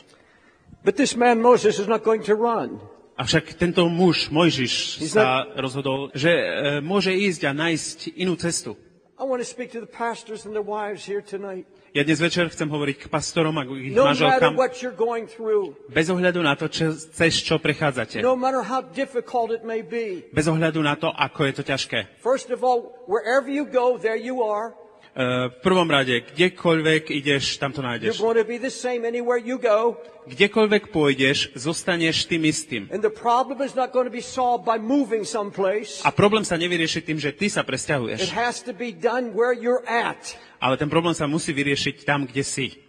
But this man Moses is not going to run. Avšak tento muž, Mojžiš, sa rozhodol, že môže ísť a nájsť inú cestu. I want to speak to the pastors and their wives here tonight. Ja dnes večer chcem hovoriť k pastorom a k ich No matter manželkám, what you're going through, bez ohľadu na to, cez čo prechádzate. no matter how difficult it may be, Bez ohľadu na to, ako je to ťažké. first of all, wherever you go, there you are. V prvom rade, kdekoľvek ideš, tam to You're nájdeš. going to be the same anywhere you go. Kdekoľvek pôjdeš, zostaneš tým istým. And the problem is not going to be solved by moving someplace. A problém sa nevyrieši tým, že ty sa It presťahuješ. has to be done where you're at. Ale ten problém sa musí vyriešiť tam, kde si.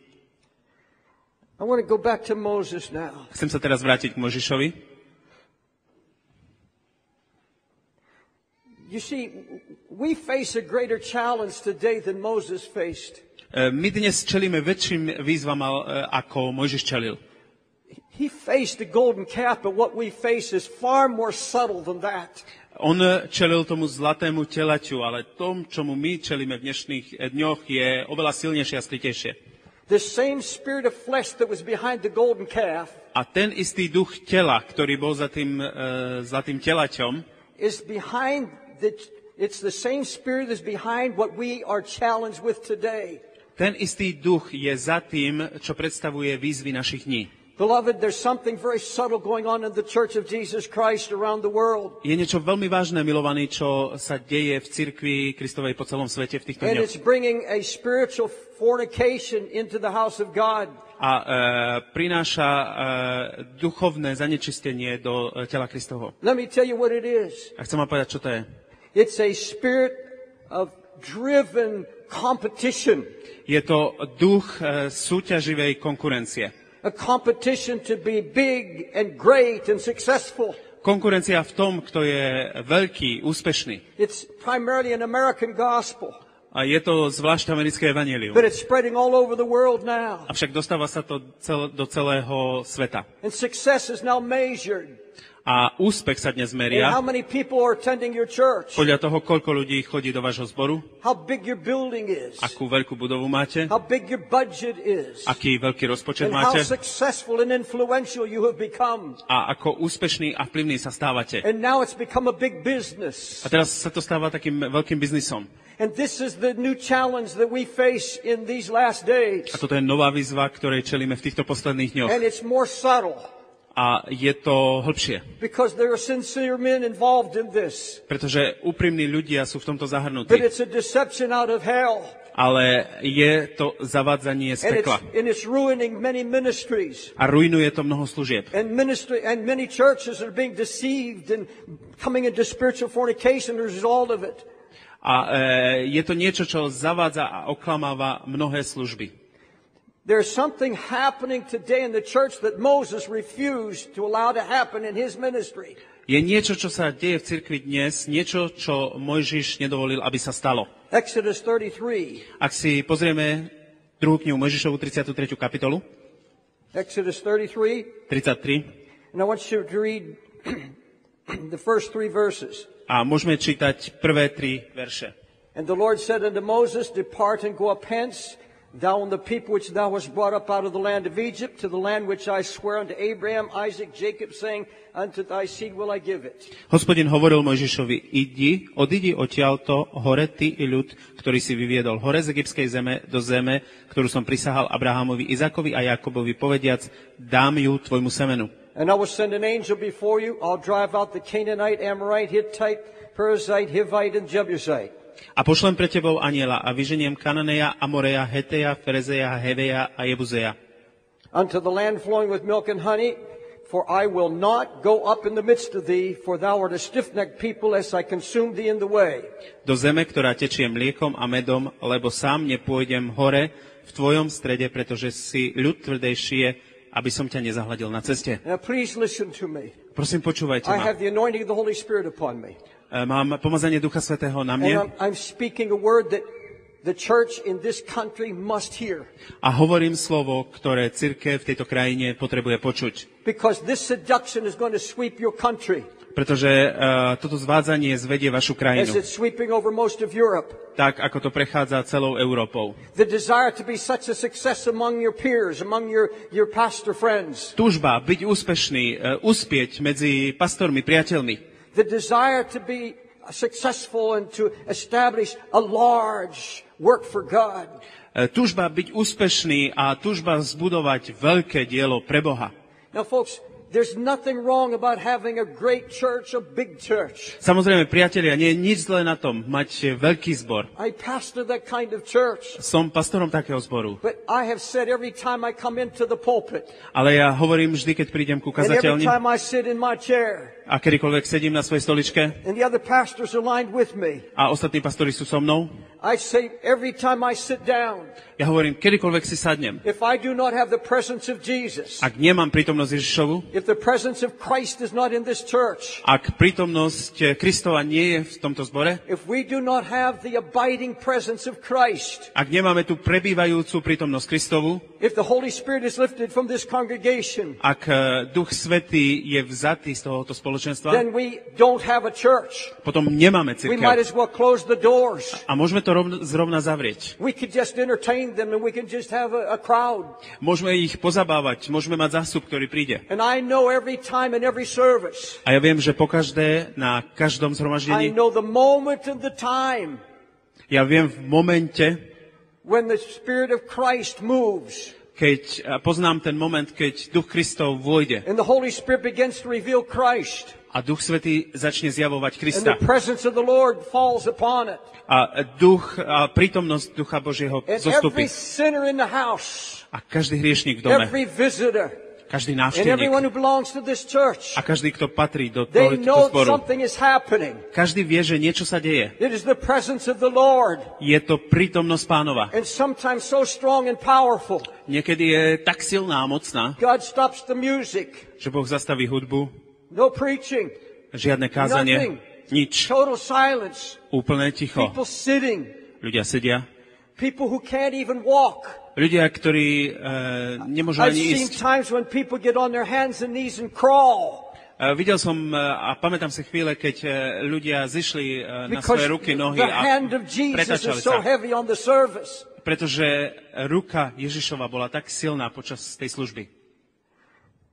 I want to go back to Moses now. Chcem sa teraz vrátiť k Možišovi. You see, we face a greater challenge today than Moses faced. My dnes čelíme väčším výzvam, ako Mojžiš čelil. He faced the golden calf, but what we face is far more subtle than that. On čelil tomu zlatému telaťu, ale tom, čomu my čelíme v dnešných dňoch, je oveľa silnejšie a skrytejšie. The same spirit of flesh that was behind the golden calf A ten istý duch tela, ktorý bol za tým zlatým telaťom, is behind it's the same spirit that's behind what we are challenged with today. ten istý duch je za tým, čo predstavuje výzvy našich dní. Beloved, there's something very subtle going on in the Church of Jesus Christ around the world. Je niečo veľmi vážne, milovaný, čo sa deje v cirkvi Kristovej po celom svete v týchto And dňoch. it's bringing a spiritual fornication into the house of God. A prináša duchovné zanečistenie do tela Kristovho. Let me tell you what it is. A chcem vám povedať, čo to je. It's a spirit of driven competition. Je to duch súťaživej konkurencie. A competition to be big and great and successful. Konkurencia v tom, kto je veľký, úspešný. It's primarily an American gospel, A je to zvlášť americké evanjelium. but it's spreading all over the world now. Avšak dostáva sa to do celého sveta. And success is now measured A úspech sa dnes in meria how many people are attending your church, podľa toho, koľko ľudí chodí do vášho zboru, how big your building is, akú veľkú budovu máte, how big your budget is, aký veľký rozpočet and how máte successful and influential you have become. a ako úspešný a vplyvný sa stávate. And now it's become a big business. A teraz sa to stáva takým veľkým biznisom. And this is the new challenge that we face in these last days. A toto je nová výzva, ktorej čelíme v týchto posledných dňoch. And it's more subtle A je to hlbšie, because there are sincere men involved in this. pretože úprimní ľudia sú v tomto But zahrnutí. it's a deception out of hell. Ale je to zavádzanie z pekla. And it's ruining many ministries. A ruinuje to mnoho služieb. And many churches are being deceived and coming into spiritual fornication as a result of it. A je to niečo, čo zavádza a oklamáva mnohé služby. There's something happening today in the church that Moses refused to allow to happen in his ministry. Je niečo, čo sa deje v cirkvi dnes, niečo, čo Mojžiš nedovolil, aby sa stalo. Exodus 33. Ak si pozrieme druhú knihu Mojžišovu 33. kapitolu, Exodus 33. 33, And I want you to read the first 3 verses. a môžeme čítať prvé 3 verše. And the Lord said unto Moses, Depart and go up hence, thou and the people which thou hast brought up out of the land of Egypt, to the land which I swear unto Abraham, Isaac, Jacob, saying, Unto thy seed will I give it. Hospodin hovoril Mojžišovi, odidi odtiaľto hore ty i ľud, ktorý si vyviedol hore z egyptskej zeme do zeme, ktorú som prisahal Abrahamovi, Izakovi a Jakobovi, povediac, dám ju tvojmu semenu. And I will send an angel before you, I'll drive out the Canaanite, Amorite, Hittite, Perizzite, Hivite, and Jebusite. A pošlem pre tebou aniela a vyženiem Kananeja, Amoreja, Heteja, Ferezeja, Heveja a Jebuzeja. Unto the land flowing with milk and honey, for I will not go up in the midst of thee, for thou art a stiff-necked people, as I consumed thee in the way. Do zeme, ktorá tečie mliekom a medom, lebo sám nepôjdem hore v tvojom strede, pretože si ľud tvrdej šije, aby som ťa nezahladil na ceste. Now please listen to me. Prosím, počúvajte I ma. have the anointing of the Holy Spirit upon me. Mám pomazanie Ducha Svätého na And mne I'm speaking a word that the church in this country must hear. a hovorím slovo, ktoré cirkev v tejto krajine potrebuje počuť. Because this seduction is going to sweep your country. Pretože toto zvádzanie zvedie vašu As krajinu, it's sweeping over most of Europe. tak ako to prechádza celou Európou. The desire to be such a success among your peers, among your pastor friends. Túžba byť úspešný, uspieť medzi pastormi, priateľmi. The desire to be successful and to establish a large work for God. Túžba byť úspešný a túžba zbudovať veľké dielo pre Boha. Now, folks, there's nothing wrong about having a great church, a big church. Samozrejme, priatelia, nie je nič zlé na tom mať veľký zbor. I pastor that kind of church. Som pastorom takého zboru. But I have said every time I come into the pulpit, Ale ja hovorím vždy, keď prídem ku and every kazateľni time I sit in my chair, A kedykoľvek sedím na svojej stoličke and the other pastors are lined with me, a ostatní pastori sú so mnou, I say every time I sit down, ja hovorím, kedykoľvek si sadnem, if I do not have the presence of Jesus, ak nemám prítomnosť Ježišovu, if the presence of Christ is not in this church, ak prítomnosť Kristova nie je v tomto zbore, if we do not have the abiding presence of Christ, ak nemáme tú prebývajúcu prítomnosť Kristovu, if the Holy Spirit is lifted from this congregation, ak Duch Svätý je vzatý z tohoto spoločenstva, then we don't have a church. potom nemáme We might cirkev. as well close the doors. A môžeme to zrovna zavrieť. We could just entertain them and we can just have a crowd. Môžeme ich pozabávať, môžeme mať zástup, ktorý príde. And I know every time in every service, A ja viem, že pokaždé, na každom I zhromaždení, know the moment and the time ja viem v momente, when the Spirit of Christ moves keď poznám ten moment, keď Duch Kristov vôjde and the Holy Spirit begins to reveal Christ a Duch Svätý začne zjavovať and Krista. the presence of the Lord falls upon it. A prítomnosť Ducha Božieho And zostupí. every sinner in the house, A každý hriešnik v dome, every visitor, každý and návštevník everyone who belongs to this church, a každý, kto patrí do they tohto know zboru, something is happening. každý vie, že niečo sa deje. It is the presence of the Lord. Je to prítomnosť Pánova. And sometimes so strong and powerful, Niekedy je tak silná a mocná, God stops the music. že Boh zastaví hudbu, No preaching. žiadne kázanie, Nothing. nič, Total silence. úplne ticho. People sitting. Ľudia sedia. People who can't even walk. Ľudia, ktorí nemôžu I've ani seen ísť. times when people get on their hands and knees and crawl. Videl som a pamätám si chvíle, keď ľudia zišli na Because svoje ruky, nohy the a hand of Jesus pretačali is so sa. heavy on the service. Pretože ruka Ježišova bola tak silná počas tej služby.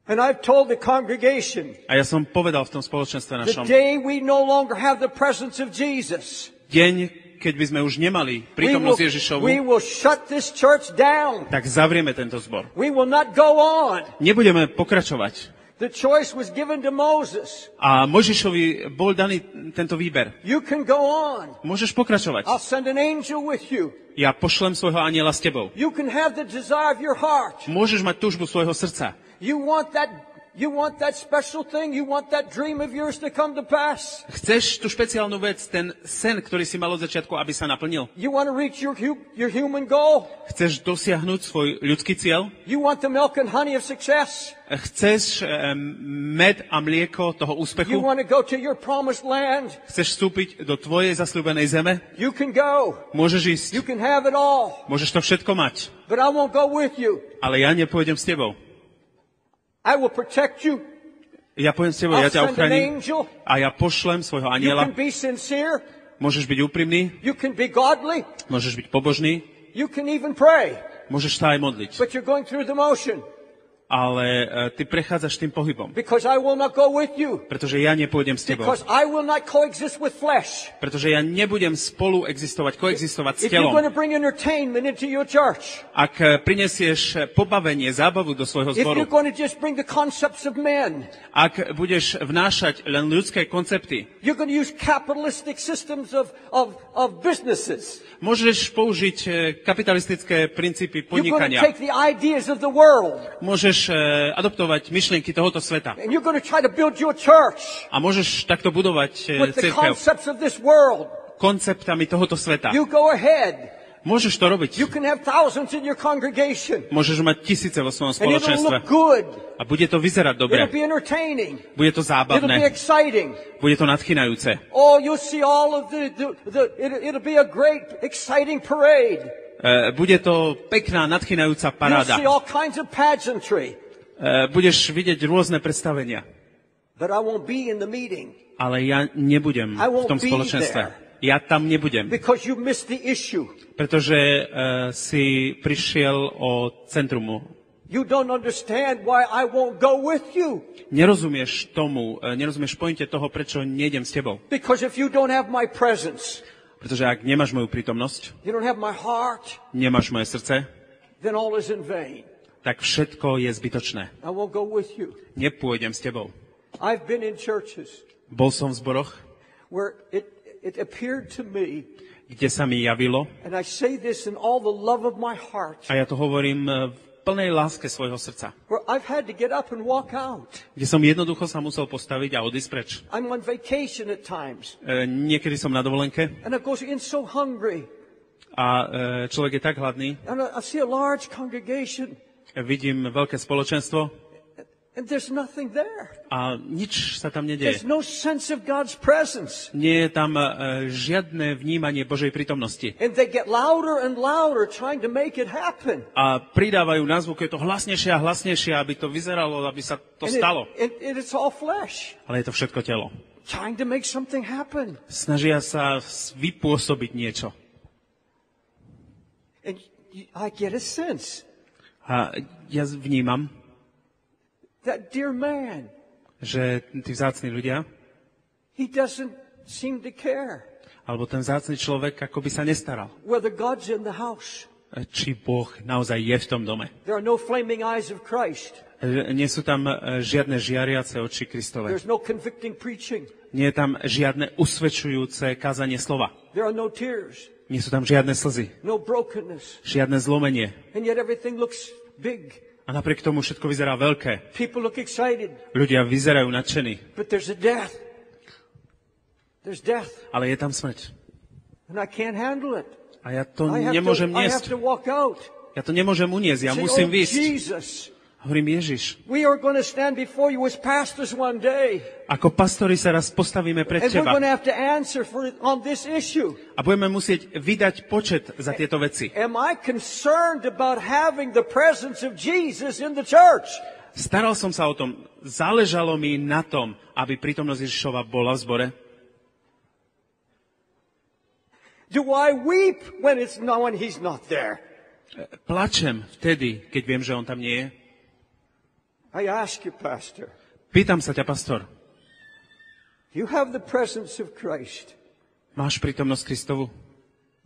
And I've told the congregation, A ja som povedal v tom spoločenstve the našom, day we no longer have the presence of Jesus, deň, keď by sme už nemali prítomnosť Ježišovu, we will shut this church down. tak zavrieme tento zbor. We will not go on. Nebudeme pokračovať. The choice was given to Moses. A Mojžišovi bol daný tento výber. You can go on. Môžeš pokračovať. I'll send an angel with you. Ja pošlem svojho anjela s tebou. You can have the desire of your heart. Môžeš mať túžbu svojho srdca. You want that special thing? You want that dream of yours to come to pass? Chceš tú špeciálnu vec, ten sen, ktorý si mal od začiatku, aby sa naplnil? You want to reach your human goal? Chceš dosiahnuť svoj ľudský cieľ? You want the milk and honey of success? Chceš med a mlieko toho You úspechu? want to go to your promised land? Chceš vstúpiť do tvojej zasľúbenej zeme? You can go. Môžeš ísť. You can have it all. Môžeš to všetko mať. But I won't go with you. Ale ja nepôjdem s tebou. I will protect you. Ja pôjdem s tebou, I'll ja ťa send an ochránim angel. a ja pošlem svojho You anjela. can be sincere. Môžeš byť úprimný, You can be godly. môžeš byť pobožný, You can even pray. môžeš sa aj modliť. But you're going through the motion. Ale ty prechádzaš tým pohybom. Because I will not go with you. Pretože ja nepôjdem s tebou. Because I will not coexist with flesh. Pretože ja nebudem spolu koexistovať s If you're telom. going to bring entertainment into your church, Ak prinesieš pobavenie, zábavu do svojho if zboru, you're going to just bring the concepts of men, ak budeš vnášať len ľudské koncepty, you're going to use capitalistic systems of businesses. môžeš použiť kapitalistické princípy You're going to podnikania. take the ideas of the world Môžeš adoptovať myšlienky tohoto sveta. and you're going to try to build your church A môžeš takto budovať with the cirkev concepts of this world. konceptami tohoto sveta. You go ahead. Môžeš to robiť. You can have thousands in your congregation. Môžeš mať tisíce vo svojom And it'll spoločenstve. look good. A bude to vyzerať dobre. It'll be entertaining. Bude to It'll be zábavné. exciting. Bude to nadchýnajúce. Oh, you'll see all of it'll be a great, exciting parade. Bude to pekná, nadchýnajúca You'll paráda. see all kinds of pageantry. Budeš vidieť rôzne predstavenia. But I won't be in the meeting Ale ja nebudem I won't v tom be spoločenstve. there. Ja tam nebudem. because you missed the issue. Pretože si prišiel o centrumu. You don't understand why I won't go with you. Nerozumieš tomu, nerozumieš pointe toho, prečo nejdem s tebou. Because if you don't have my presence, Pretože ak nemáš moju prítomnosť, you don't have my heart, nemáš moje srdce, then all is in vain. tak všetko je zbytočné. I won't go with you. Nepôjdem s tebou. I've been in churches Bol som v zboroch, where it appeared to me, kde sa mi javilo, and I say this in all the love of my heart, a ja to hovorím v plnej láske svojho srdca. Where I've had to get up and walk out. Kde som jednoducho sa musel postaviť a odísť preč. I'm on vacation at times. Niekedy som na dovolenke And I goes in so hungry. a človek je tak hladný. And I see a large congregation. Vidím veľké spoločenstvo And there's nothing there. a nič sa tam There's nedieje. no sense of God's presence. Nie je tam žiadne vnímanie Božej prítomnosti. And they get louder and louder trying to make it happen. A pridávajú na zvuk, je to hlasnejšie a hlasnejšie, aby to vyzeralo, aby sa to stalo. And it's all flesh. Ale je to všetko telo. Trying to make something happen. Snažia sa vypôsobiť niečo. And I get a sense. A ja vnímam, That dear man, že tí vzácni ľudia, he doesn't seem to care alebo ten vzácny človek, ako by sa nestaral, whether God's in the house. či Boh naozaj je v tom dome. There are no flaming eyes of Christ. Nie sú tam žiadne žiariace oči Kristove. There's no convicting preaching. Nie je tam žiadne usvedčujúce kázanie slova. There are no tears, Nie sú tam žiadne slzy, no brokenness. žiadne zlomenie. And yet everything looks big. A napriek tomu všetko vyzerá veľké. People look excited, Ľudia vyzerajú nadšení, but there's a death. There's death, ale je tam smrť. and I can't handle it. A ja to I nemôžem have niesť. to walk out. Ja to nemôžem uniesť, ja Say, musím oh, výjsť. Jesus, Hovorím, Ježiš, we are going to stand before you as pastors one day, ako pastori sa raz postavíme pred and we're teba going to have to answer on this issue. a budeme musieť vydať počet za tieto veci. Am I concerned about having the presence of Jesus in the church? Staral som sa o tom, záležalo mi na tom, aby prítomnosť Ježišova bola v zbore. Do I weep when he's not there? Plačem vtedy, keď viem, že on tam nie je. I ask you, Pastor, Pýtam sa ťa, pastor, you have the presence of Christ, máš prítomnosť Kristovu?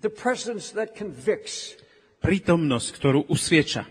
the presence that convicts, Prítomnosť, ktorú usvieča.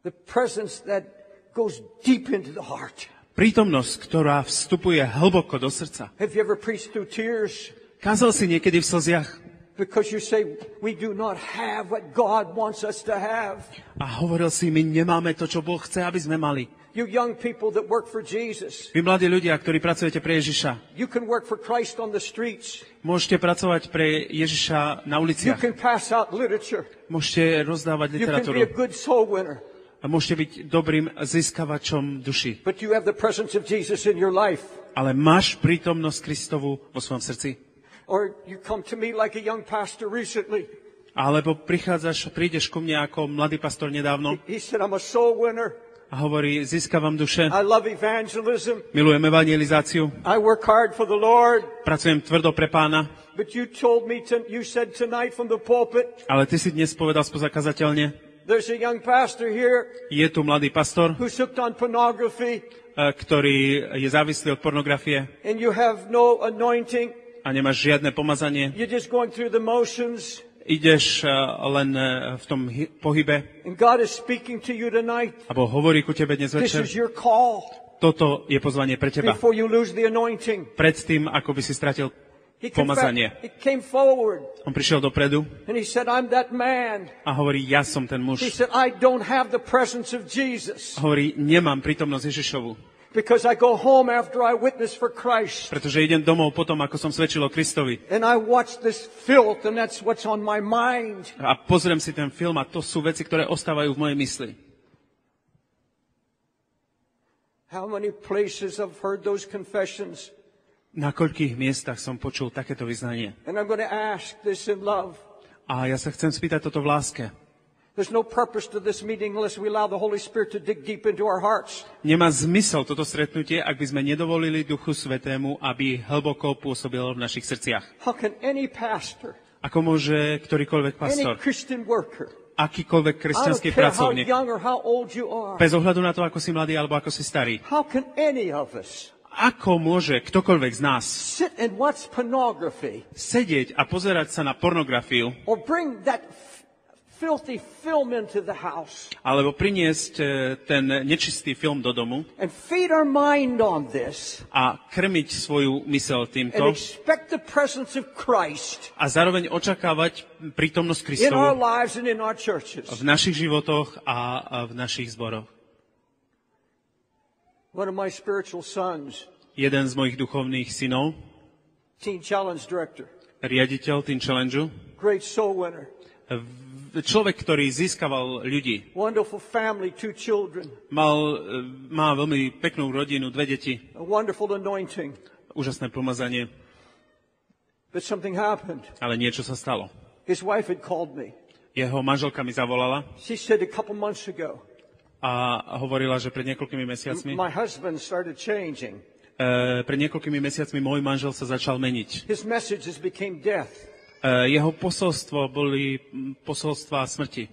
the presence that goes deep into the heart. Prítomnosť, ktorá vstupuje hlboko do srdca. Have you ever preached through tears? Kázal si niekedy v slziach Because you say, we do not have what God wants us to have. a hovoril si, my nemáme to, čo Boh chce, aby sme mali. You young people that work for Jesus, Vy mladí ľudia, ktorí pracujete pre Ježiša, you can work for Christ on the streets. môžete pracovať pre Ježiša na You uliciach. can pass out literature. Môžete rozdávať You can be a literatúru. good soul winner. A môžete byť dobrým získavačom duši. But you have the presence of Jesus in your life. Ale máš prítomnosť Kristovu vo svojom srdci? Or you come to me like a young pastor recently. Alebo prídeš ku mne ako mladý pastor nedávno He said, I'm a soul winner. a hovorí, získavam duše, I love evangelism. milujem evangelizáciu, I work hard for the Lord. pracujem tvrdo pre Pána, But you told me, you said tonight from the pulpit, ale ty si dnes povedal spoza kazateľne, there's a young pastor here je tu mladý pastor, who's hooked on pornography, ktorý je závislý od pornografie and you have no anointing. a nemáš žiadne pomazanie. You're just going through the motions. Ideš len v tom pohybe, And God is speaking to you tonight. alebo hovorí ku tebe dnes This večer. is your call Toto je pozvanie pre teba. before you lose the anointing. Predtým, ako by si stratil He pomazanie. came forward On prišiel dopredu and he said, I'm that man. a hovorí, ja som ten He muž. said, I don't have the presence of Jesus Hovorí, nemám prítomnosť Ježišovu, because I go home after I witness for Christ pretože idem domov potom, ako som svedčil o Kristovi. and I watch this filth and that's what's on my mind. A pozriem si ten film a to sú veci, ktoré ostávajú v mojej mysli. How many places I've heard those confessions? Na koľkých miestach som počul takéto vyznanie. And I'm going to ask this in love. A ja sa chcem spýtať toto v láske. There's no purpose to this meeting unless we allow the Holy Spirit to dig deep into our hearts. Nemá zmysel toto stretnutie, ak by sme nedovolili Duchu Svätému, aby hlboko pôsobil v našich srdciach. How can any pastor, Ako môže ktorýkoľvek any pastor, Christian worker, akýkoľvek I don't kresťanský care how pracovník, young or how old you are, bez ohľadu na to, ako si mladý alebo ako si starý, how can any of us ako môže ktokoľvek z nás sit and watch pornography sedieť a pozerať sa na pornografiu or bring that filthy film into the house. Alebo priniesť ten nečistý film do domu And feed our mind on this. a krmiť svoju mysel And týmto expect the presence of Christ a zároveň očakávať prítomnosť in our Kristovu lives and in our churches. v našich životoch a v našich zboroch. One of my spiritual sons, Jeden z mojich duchovných synov, Teen Challenge Director, riaditeľ Teen Challengeu, great soul winner, človek, ktorý získaval ľudí, wonderful family, 2 children, má veľmi peknú rodinu, 2 deti, a wonderful anointing. úžasné pomazanie, But something happened. ale niečo sa stalo. His wife had called me. Jeho manželka mi zavolala She said a couple months ago, a hovorila, že pred niekoľkými mesiacmi, my husband started changing. pred niekoľkými mesiacmi môj manžel sa začal meniť. His messages became death. Jeho posolstvo boli posolstva smrti.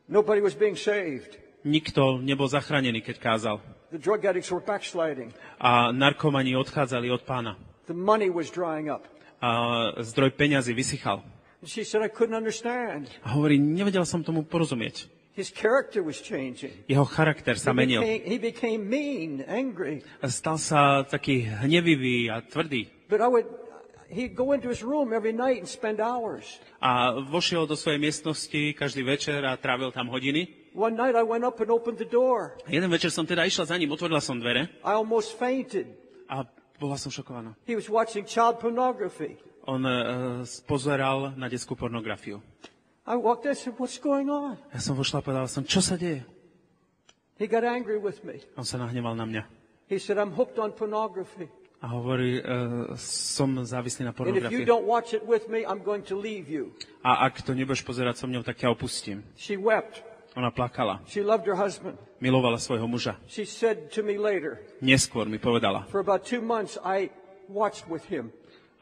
Nobody was being saved. Nikto nebol zachránený, keď kázal. The drug addicts were backsliding. A narkomani odchádzali od pána. The money was drying up. A zdroj peňazí vysychal. And she said, I couldn't understand. A hovorí, nevedel som tomu porozumieť. His character was changing. Jeho charakter sa menil. He became mean, angry. Stal sa taký hnevivý a tvrdý. But he'd go into his room every night and spend hours. A vošiel do svojej miestnosti každý večer a trávil tam hodiny. One night I went up and opened the door. Jeden večer som teda išla za ním, otvorila som dvere I almost fainted. a bola som šokovaná. He was watching child pornography. On pozeral na detskú pornografiu. I walked in and said, what's going on? Ja som vošla a povedala som, čo sa deje? He got angry with me. On sa nahneval na mňa. He said, I'm hooked on pornography. A hovorí, som závislý na And if you pornografii. don't watch it with me, I'm going to leave you. A ak to nebudeš pozerať so mňou, tak ťa opustím. She wept. Ona plakala. She loved her husband. Milovala svojho muža. She said to me later, Neskôr mi povedala. for about 2 months I watched with him.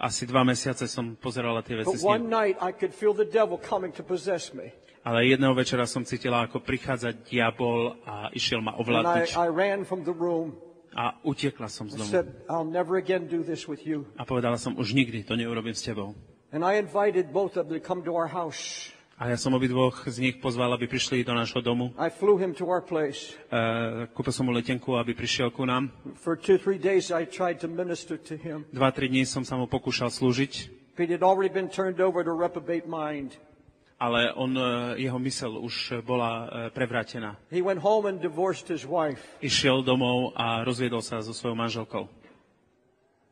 Asi 2 mesiace som pozerala tie veci But s one ním. night I could feel the devil coming to possess me. Ale jedného večera som cítila, ako prichádza diabol a išiel ma And ovládnuť. I ran from the room A utiekla som z and domu. said, I'll never again do this with you. A povedala som, už nikdy to neurobím s tebou. And I invited both of them to come to our house. A ja som obidvoch z nich pozval, aby prišli do nášho domu. I flew him to our place. Kúpil som mu letenku, aby prišiel ku nám. For 2-3 days I tried to minister to him. 2-3 dní som sa mu pokúšal slúžiť, But he had already been turned over to reprobate mind. ale jeho mysel už bola prevrátená. He went home and divorced his wife. Išiel domov a rozviedol sa so svojou manželkou.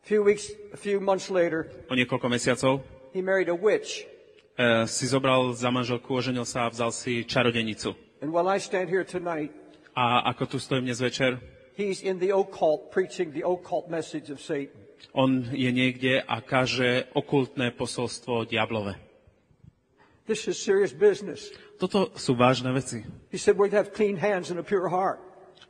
A few months later, O niekoľko mesiacov he married a witch. si zobral za manželku, oženil sa a vzal si čarodenicu. And while I stand here tonight, A ako tu stojím dnes večer, he's in the occult, preaching the occult message of Satan. on je niekde a káže okultné posolstvo diablove. This is serious business. Toto sú vážne veci. He said we'd have clean hands and a pure heart.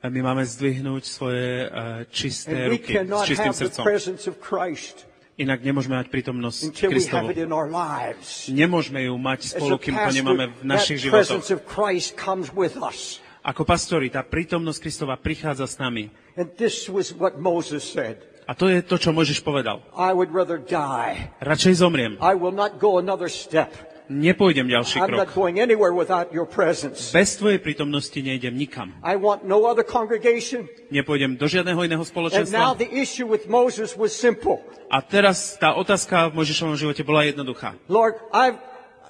A my máme zdvihnúť svoje čisté And we ruky s cannot čistým have the srdcom. presence of Christ Inak nemôžeme mať prítomnosť until we have Kristovu. it in our lives. Nemôžeme ju mať As spolu, a kým to nemáme pastor, v našich that životoch. presence of Christ comes with us. Ako pastori, tá prítomnosť Kristova prichádza s nami. And this was what Moses said. A to je to, čo Mojžiš povedal. I would rather die. Radšej zomriem. I will not go another step. Nepôjdem ďalší I'm not krok. going anywhere without your presence. Bez tvojej prítomnosti nejdem nikam. I want no other congregation. Nepôjdem do žiadneho iného And now spoločenstva. the issue with Moses was simple. A teraz tá otázka v Mojžišovom živote bola jednoduchá. Lord,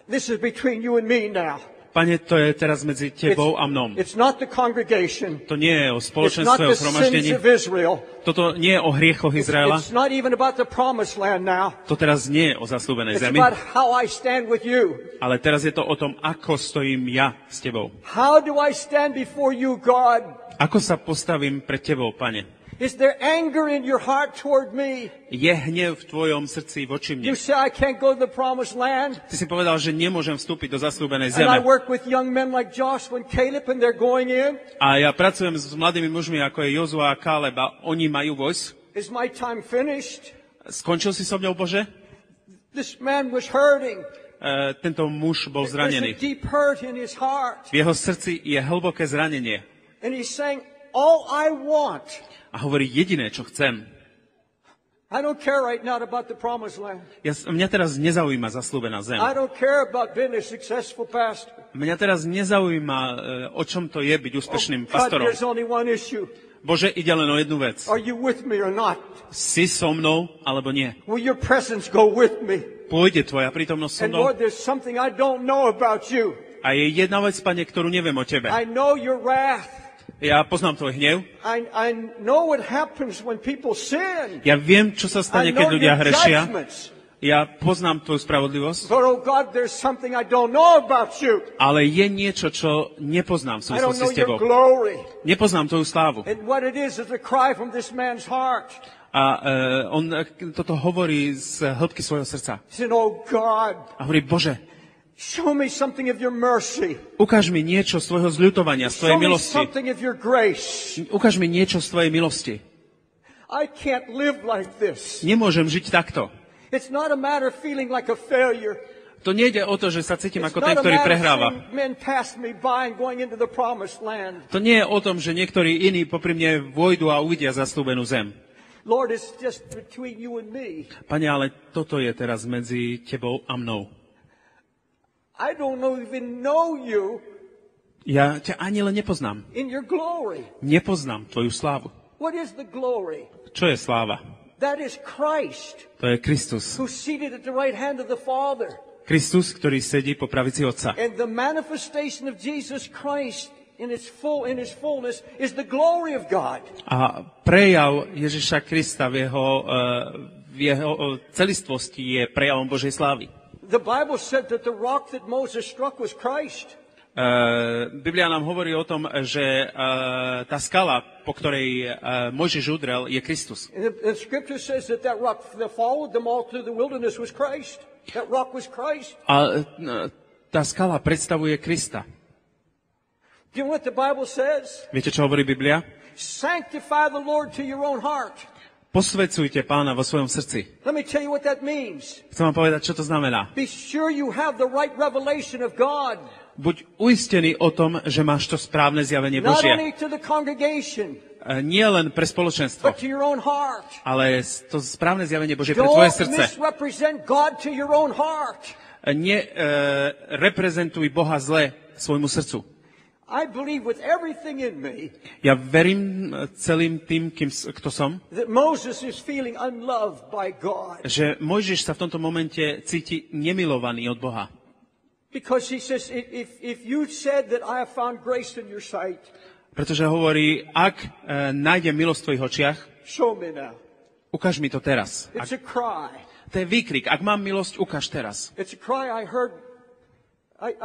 this is between you and me now. Pane, to je teraz medzi tebou a mnom. It's not the congregation. To nie je o It's not spoločenstve, o the sins zhromaždení. of Israel. Toto nie je o hriechoch Izraela. It's not even about the promised land now. To teraz nie je o zaslúbenej It's zemi. about how I stand with you. Ale teraz je to o tom, ako stojím ja s tebou. How do I stand before you, God? Ako sa postavím pred tebou, Pane? Is there anger in your heart toward me? Je hnev v tvojom srdci voči mne? You say I can't go to the promised land? Ty si povedal, že nemôžem vstúpiť do zaslúbenej And I zeme. work with young men like Joshua and Caleb and they're going in? A ja pracujem s mladými mužmi, ako je Jozua a Káleb, a oni majú vojsť. Is my time finished? Skončil si so mňou, Bože? This man was hurting. Tento muž bol There's a zranený. deep hurt in his heart. V jeho srdci je hlboké zranenie. And he's saying, all I want, A hovorí, jediné, čo chcem, I don't care right now about the promised land. Mňa teraz nezaujíma zasľúbená zem. I don't care about being a successful pastor. Mňa teraz nezaujíma, o čom to je byť úspešným pastorom. God, there's only one issue. Bože, ide len o jednu vec. Are you with me or not? Si so mnou, alebo nie? Will your presence go with me? Pôjde tvoja prítomnosť so And mnou? Lord, there's something I don't know about you. A je jedna vec, Pane, ktorú neviem o tebe. I know your wrath. Ja poznám tvoj hnev. I know what happens when people sin. Ja viem, čo sa stane, I keď know ľudia your hrešia. judgments. Ja poznám tvoju spravodlivosť. But oh God, there's something I don't know about you. Ale je niečo, čo nepoznám v I don't súvislosti know s tebou. your glory. Nepoznám tvoju slávu. And what it is a cry from this man's heart. A on toto hovorí z hĺbky svojho srdca. He said, oh God, A hovorí, Bože, show me something of your mercy. ukáž mi niečo z tvojho zľutovania, z tvojej Show me milosti. something of your grace. Ukáž mi niečo z tvojej milosti. I can't live like this. Nemôžem žiť takto. It's not a matter of feeling like a failure. To nejde o to, že sa cítim It's ako ten, not a ktorý matter of prehráva. seeing men pass me by and going into the promised land. To nie je o tom, že niektorí iní popri mne vojdu a uvidia zasľúbenú zem. Lord, it's just between you and me. Pane, ale toto je teraz medzi tebou a mnou. I don't even know you Ja ťa ani len nepoznám. in your glory. Nepoznám tvoju slávu. What is the glory? Čo je sláva? That is Christ, To je Kristus. who's seated at the right hand of the Father. Kristus, ktorý sedí po pravici Otca. And the manifestation of Jesus Christ in his fullness is the glory of God. A prejav Ježiša Krista v jeho celistvosti je prejavom Božej slávy. The Bible said that the rock that Moses struck was Christ. Biblia nám hovorí o tom, že tá skala, po ktorej Mojžiš udrel, je Kristus. And the scripture says that rock that followed them all through the wilderness was Christ. That rock was Christ. A tá skala predstavuje Krista. Do you know what the Bible says? Viete, čo hovorí Biblia? Sanctify the Lord to your own heart. Posvedzujte Pána vo svojom srdci. Let me tell you what that means. Chcem vám povedať, čo to znamená. Be sure you have the right revelation of God. Buď uistený o tom, že máš to správne zjavenie Not Božie. only to the congregation, Nie len pre spoločenstvo, but to your own heart. ale to správne zjavenie Božie pre tvoje Don't srdce. misrepresent God to your own heart. Reprezentuj Boha zle svojmu srdcu. I believe with everything in me Ja verím celým tým, kto som, that Moses is feeling unloved by God. že Mojžiš sa v tomto momente cíti nemilovaný od Boha. Because he says, if you said that I have found grace in your sight, Pretože hovorí, ak nájdem milosť v tvojich očiach, show me now. ukáž mi to teraz. It's a cry. To je výkrik, ak mám milosť, ukáž teraz. It's a cry I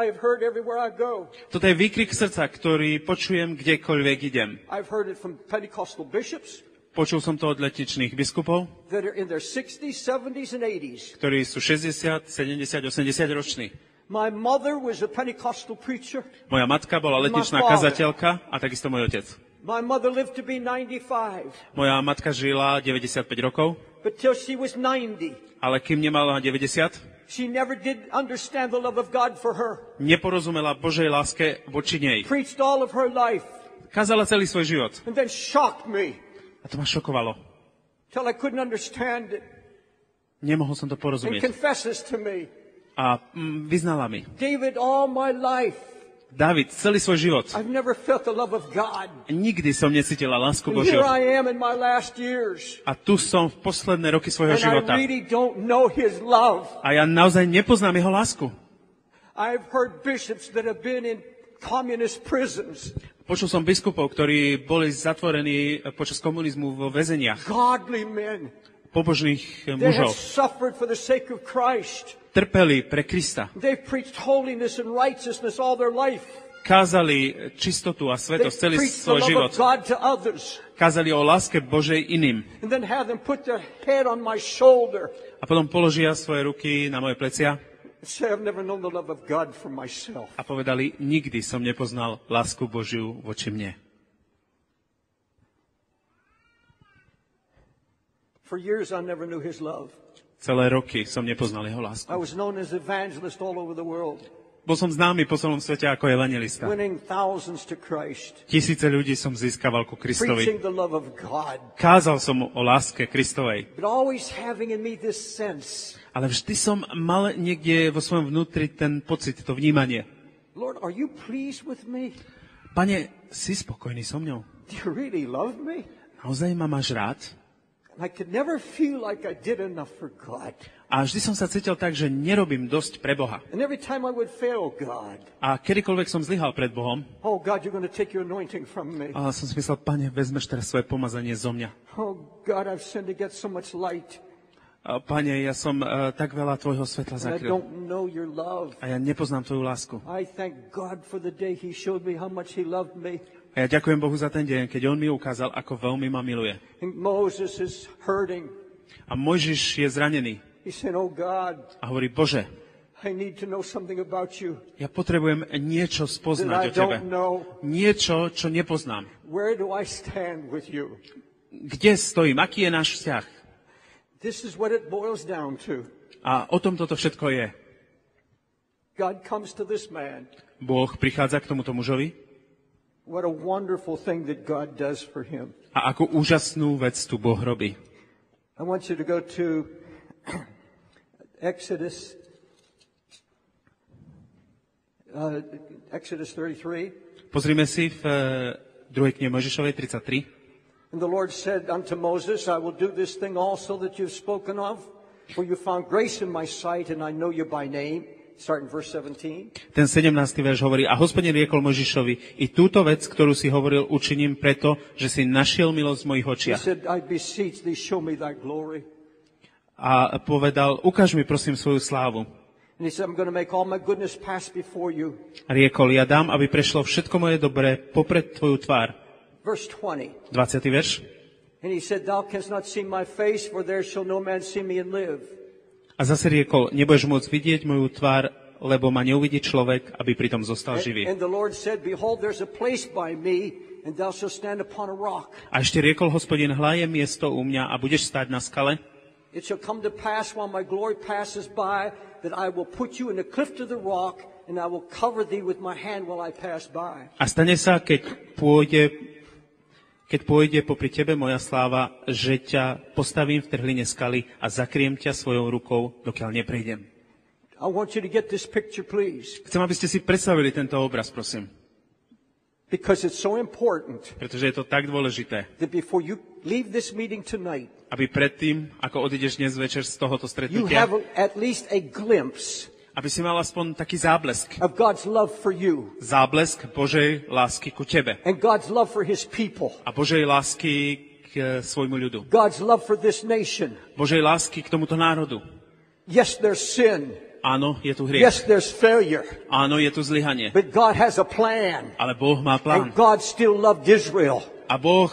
have heard everywhere I go. Toto je výkrik srdca, ktorý počujem kdekoľvek idem. I've heard it from Pentecostal bishops Počul som to od letničných biskupov, that are in their 60s, 70s, and 80s. ktorí sú 60, 70, 80 roční. My mother was a Pentecostal preacher. Moja matka bola letničná My father. kazateľka a takisto môj otec. My mother lived to be 95, Moja matka žila 95 rokov, but till she was 90, ale kým nemala 90, she never did understand the love of God for her. neporozumela Božej láske voči nej. Preached all of her life, Kázala celý svoj život. and then shocked me A to ma šokovalo. till I couldn't understand it. Nemohol som to And porozumieť. confesses to me, A vyznala mi. David, all my life, Dávid, celý svoj život. I've never felt the love of God. Nikdy som necítila lásku And Božiu. here I am in my last years, A tu som v posledné roky svojho and života. I really don't know his love. A ja naozaj nepoznám jeho lásku. I've heard bishops that have been in communist prisons, Počul som biskupov, ktorí boli zatvorení počas komunizmu vo väzeniach. godly men. Pobožných They have mužov. suffered for the sake of Christ. Trpeli pre Krista. They've preached holiness and righteousness all their life. Kázali čistotu a They've svetosť celý preached the svoj love život. of God to others. Kázali o láske Božej iným. And then have them put their head on my shoulder A potom položia svoje ruky na moje plecia and say, I've never known the love of God for myself. a povedali, nikdy som nepoznal lásku Božiu voči mne. For years I never knew his love. Celé roky som nepoznal jeho lásku. I was known as evangelist all over the world. Bol som známy po celom svete ako evanjelista. winning thousands to Christ, Tisíce ľudí som získaval ku Kristovi. preaching the love of God, Kázal som mu o láske Kristovej. but always having in me this sense, Ale vždy som mal niekde vo svojom vnútri ten pocit, to vnímanie. Lord, are you pleased with me? Pane, si spokojný so mňou? Do you really love me? Naozaj ma máš rád? And I could never feel like I did enough for God. A vždy som sa cítil tak, že nerobím dosť pre Boha. And every time I would fail God, A kedykoľvek som zlyhal pred Bohom, oh God, you're going to take your anointing from me. a som si myslel, Pane, vezmeš teraz svoje pomazanie zo mňa. Oh God, I've sinned against so much light, A Pane, ja som tak veľa tvojho svetla and I zakryl. don't know your love. A ja nepoznám tvoju lásku. I thank God for the day He showed me how much He loved me. A ja ďakujem Bohu za ten deň, keď on mi ukázal, ako veľmi ma miluje. And Moses is hurting. A Mojžiš je zranený. He said, oh God, A hovorí, Bože, I need to know something about you ja potrebujem niečo that spoznať I o tebe. don't know. Niečo, čo nepoznám. Where do I stand with you? Kde stojím? Aký je náš vzťah? This is what it boils down to. A o tom toto všetko je. God comes to this man. Boh prichádza k tomuto mužovi What a wonderful thing that God does for him. a ako úžasnú vec tu Boh robí. I want you to go to Exodus 33. Pozrime si v druhej knihe Mojžišovej 33. And the Lord said unto Moses, I will do this thing also that you've spoken of, for you found grace in my sight, and I know you by name. Start in verse 17. Ten 17. verš hovorí, a Hospodin riekol Mojžišovi, i túto vec, ktorú si hovoril, učiním preto, že si našiel milosť v mojich He očiach. said, I beseech thee, show me thy glory. A povedal, ukáž mi prosím svoju slávu. And he said, I'm going to make all my goodness pass before you. A riekol, ja dám, aby prešlo všetko moje dobré popred tvoju tvár. Verse 20. 20. verš. And he said, thou canst not see my face, for there shall no man see me and live. A zase riekol, nebudeš môcť vidieť moju tvár, lebo ma neuvidí človek, aby pritom zostal živý. And the Lord said, behold, there's a place by me, and thou shalt stand upon a rock. A ešte riekol Hospodin, hľa je miesto u mňa a budeš stáť na skale. It shall come to pass while my glory passes by, that I will put you in a cliff to the rock, and I will cover thee with my hand while I pass by. A stane sa, keď pôjde popri tebe moja sláva, že ťa postavím v trhline skaly a zakriem ťa svojou rukou, dokiaľ neprejdem. I want you to get this picture, please, Chcem, aby ste si predstavili tento obraz, prosím. because it's so important Pretože je to tak dôležité, that before you leave this meeting tonight, aby predtým, ako odídeš dnes večer z tohoto you stretnutia, have at least a glimpse aby si mal aspoň taký záblesk. of God's love for you Záblesk Božej lásky ku tebe. and God's love for His people, A Božej lásky k svojmu ľudu. God's love for this nation. Božej lásky k tomuto národu. Yes, there's sin. Áno, je tu hriech. Yes, there's failure. Áno, je tu zlyhanie. But God has a plan. Ale Boh má And plán. God still loved Israel. A Boh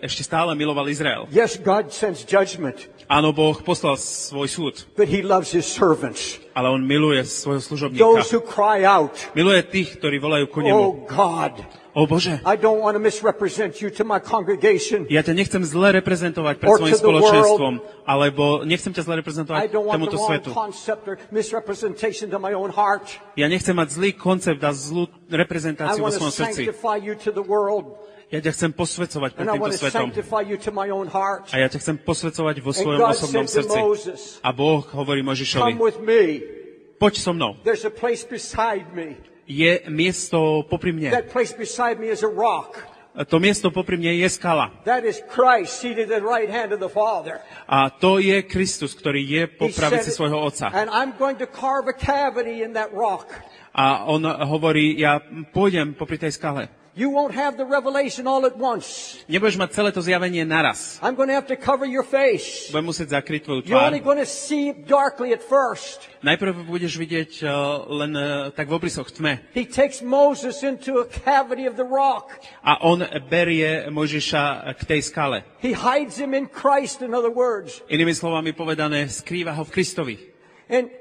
ešte stále miloval Izrael. Yes, God sends judgment, Áno, Boh poslal svoj súd. but He loves His servants. Ale on miluje svojho služobníka. Those who cry out, Miluje tých, ktorí volajú ku nemu. oh God, O Bože, I don't want to misrepresent you to my congregation. ja ťa nechcem zle reprezentovať pred Or svojim to the spoločenstvom, alebo nechcem ťa zle I reprezentovať don't want the tomuto wrong svetu. concept or misrepresentation to my own heart. Ja nechcem mať zlý koncept a zlú I reprezentáciu vo want to svojom srdci. sanctify you to the world. Ja ťa chcem posvedzovať pred And I týmto want to svetom. sanctify you to my own heart. A ja ťa chcem posvedzovať vo And svojom God osobnom said to srdci. Moses, A Boh hovorí Mojžišovi, come with me. poď so mnou. There's a place beside me. Je miesto popri mne. That place beside me is a rock. To miesto popri mne je skala. That is Christ seated at the right hand of the Father. A to je Kristus, ktorý je po He pravici said, svojho Otca. and I'm going to carve a cavity in that rock. A on hovorí, ja pôjdem popri tej skale. You won't have the revelation all at once. Nebudeš mať celé to zjavenie naraz. I'm going to have to cover your face. Budem musieť zakryť tvoju You're only tvár. going to see darkly at first. Najprv budeš vidieť len tak v obrysoch v tme. He takes Moses into a cavity of the rock. A on berie Mojžiša k tej skale. He hides him in Christ, in other words. Inými slovami povedané, skrýva ho v Kristovi. And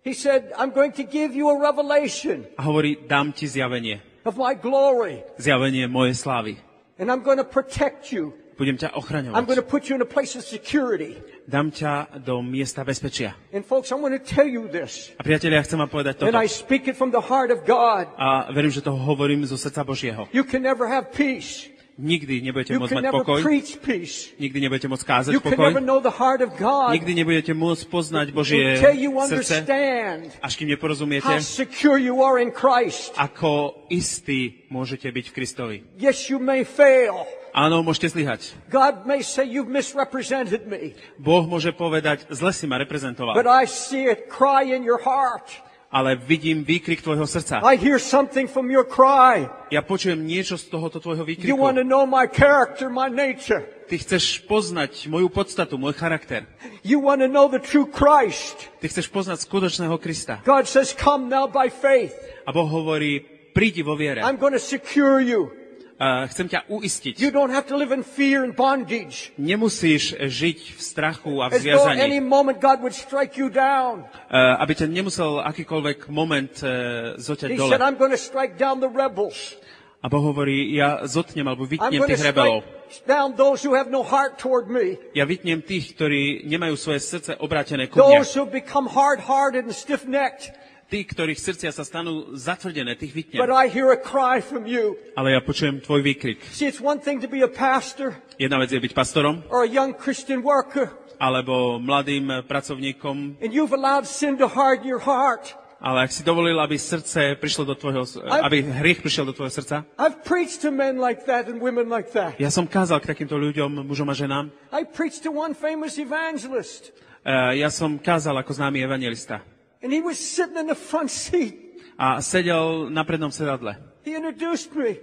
he said, I'm going to give you a revelation A hovorí, dám ti zjavenie. of my glory. Zjavenie mojej slávy. And I'm going to protect you. Budem ťa I'm ochraňovať. going to put you in a place of security. Dám ťa do miesta bezpečia. And folks, I want to tell you this. A priatelia, chcem vám povedať And toto. I speak it from the heart of God. A verím, že toho hovorím zo srdca Božieho. You can never have peace. Nikdy nebudete You môcť can mať never pokoj. preach peace. Nikdy nebudete môcť kázať You can pokoj. never know the heart of God Nikdy nebudete môcť poznať Božie until you srdce, understand až kým neporozumiete, how secure you are in Christ. ako istí môžete byť v Kristovi. Yes, you may fail. Áno, môžete zlyhať. God may say you've misrepresented me, Boh môže povedať, zle si ma reprezentoval, but I see it cry in your heart. ale vidím výkrik tvojho srdca. I hear something from your cry. Ja počujem niečo z tohoto tvojho You want to výkriku. know my character, my nature. Ty chceš poznať moju podstatu, môj charakter. You want to know the true Christ. Ty chceš poznať skutočného Krista. God says, come now by faith. A Boh hovorí, prídi vo viere. I'm going to secure you. Chcem ťa uistiť. You don't have to live in fear and bondage. Nemusíš žiť v strachu a v As though zviazaní. any moment God would strike you down. Aby ťa nemusel akýkoľvek moment zoťať He dole. said, I'm going to strike down the rebels. A Boh hovorí, ja zotnem alebo I'm vytnem going to tých rebelov. strike down those who have no heart toward me. Ja vytnem tých, ktorí nemajú svoje srdce obrátené ku mne. Those who become hard-hearted and stiff-necked. Tí, ktorých srdcia sa stanú zatvrdené, tých vytnem. But I hear a cry from you. Ale ja počujem tvoj výkrik. See, it's one thing to be a pastor Jedna vec je byť pastorom, or a young Christian worker, alebo mladým pracovníkom, and you've allowed sin to harden your heart. ale ak si dovolil, aby srdce prišlo do tvojho, aby hriech prišiel do tvojho srdca. I've preached to men like that and women like that. Ja som kázal k takýmto ľuďom, mužom a ženám. I preached to one famous evangelist, Ja som kázal ako známy evangelista. and he was sitting in the front seat. A sedel na prednom sedadle. He introduced me,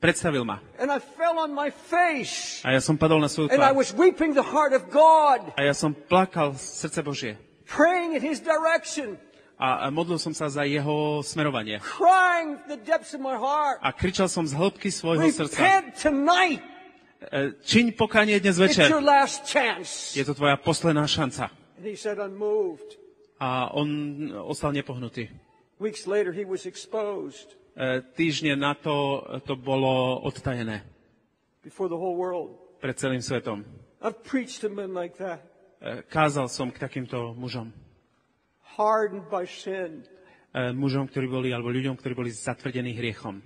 Predstavil ma. and I fell on my face, A ja som padol na svoju and I tvár. was weeping the heart of God, A ja som plakal srdce Božie. praying in his direction, A modlil som sa za jeho smerovanie. crying from the depths of my heart. A kričal som z hĺbky svojho srdca. Repent tonight. Čiň pokanie dnes It's večer. your last chance. Je to tvoja posledná šanca. And he said, unmoved. A on ostal nepohnutý. Weeks later, he was exposed Týždne na to bolo odtajené before the whole world. pred celým svetom. I've preached to men like that, Kázal som k takýmto mužom. hardened by sin. Mužom, ktorí boli, alebo ľuďom, ktorí boli zatvrdení hriechom.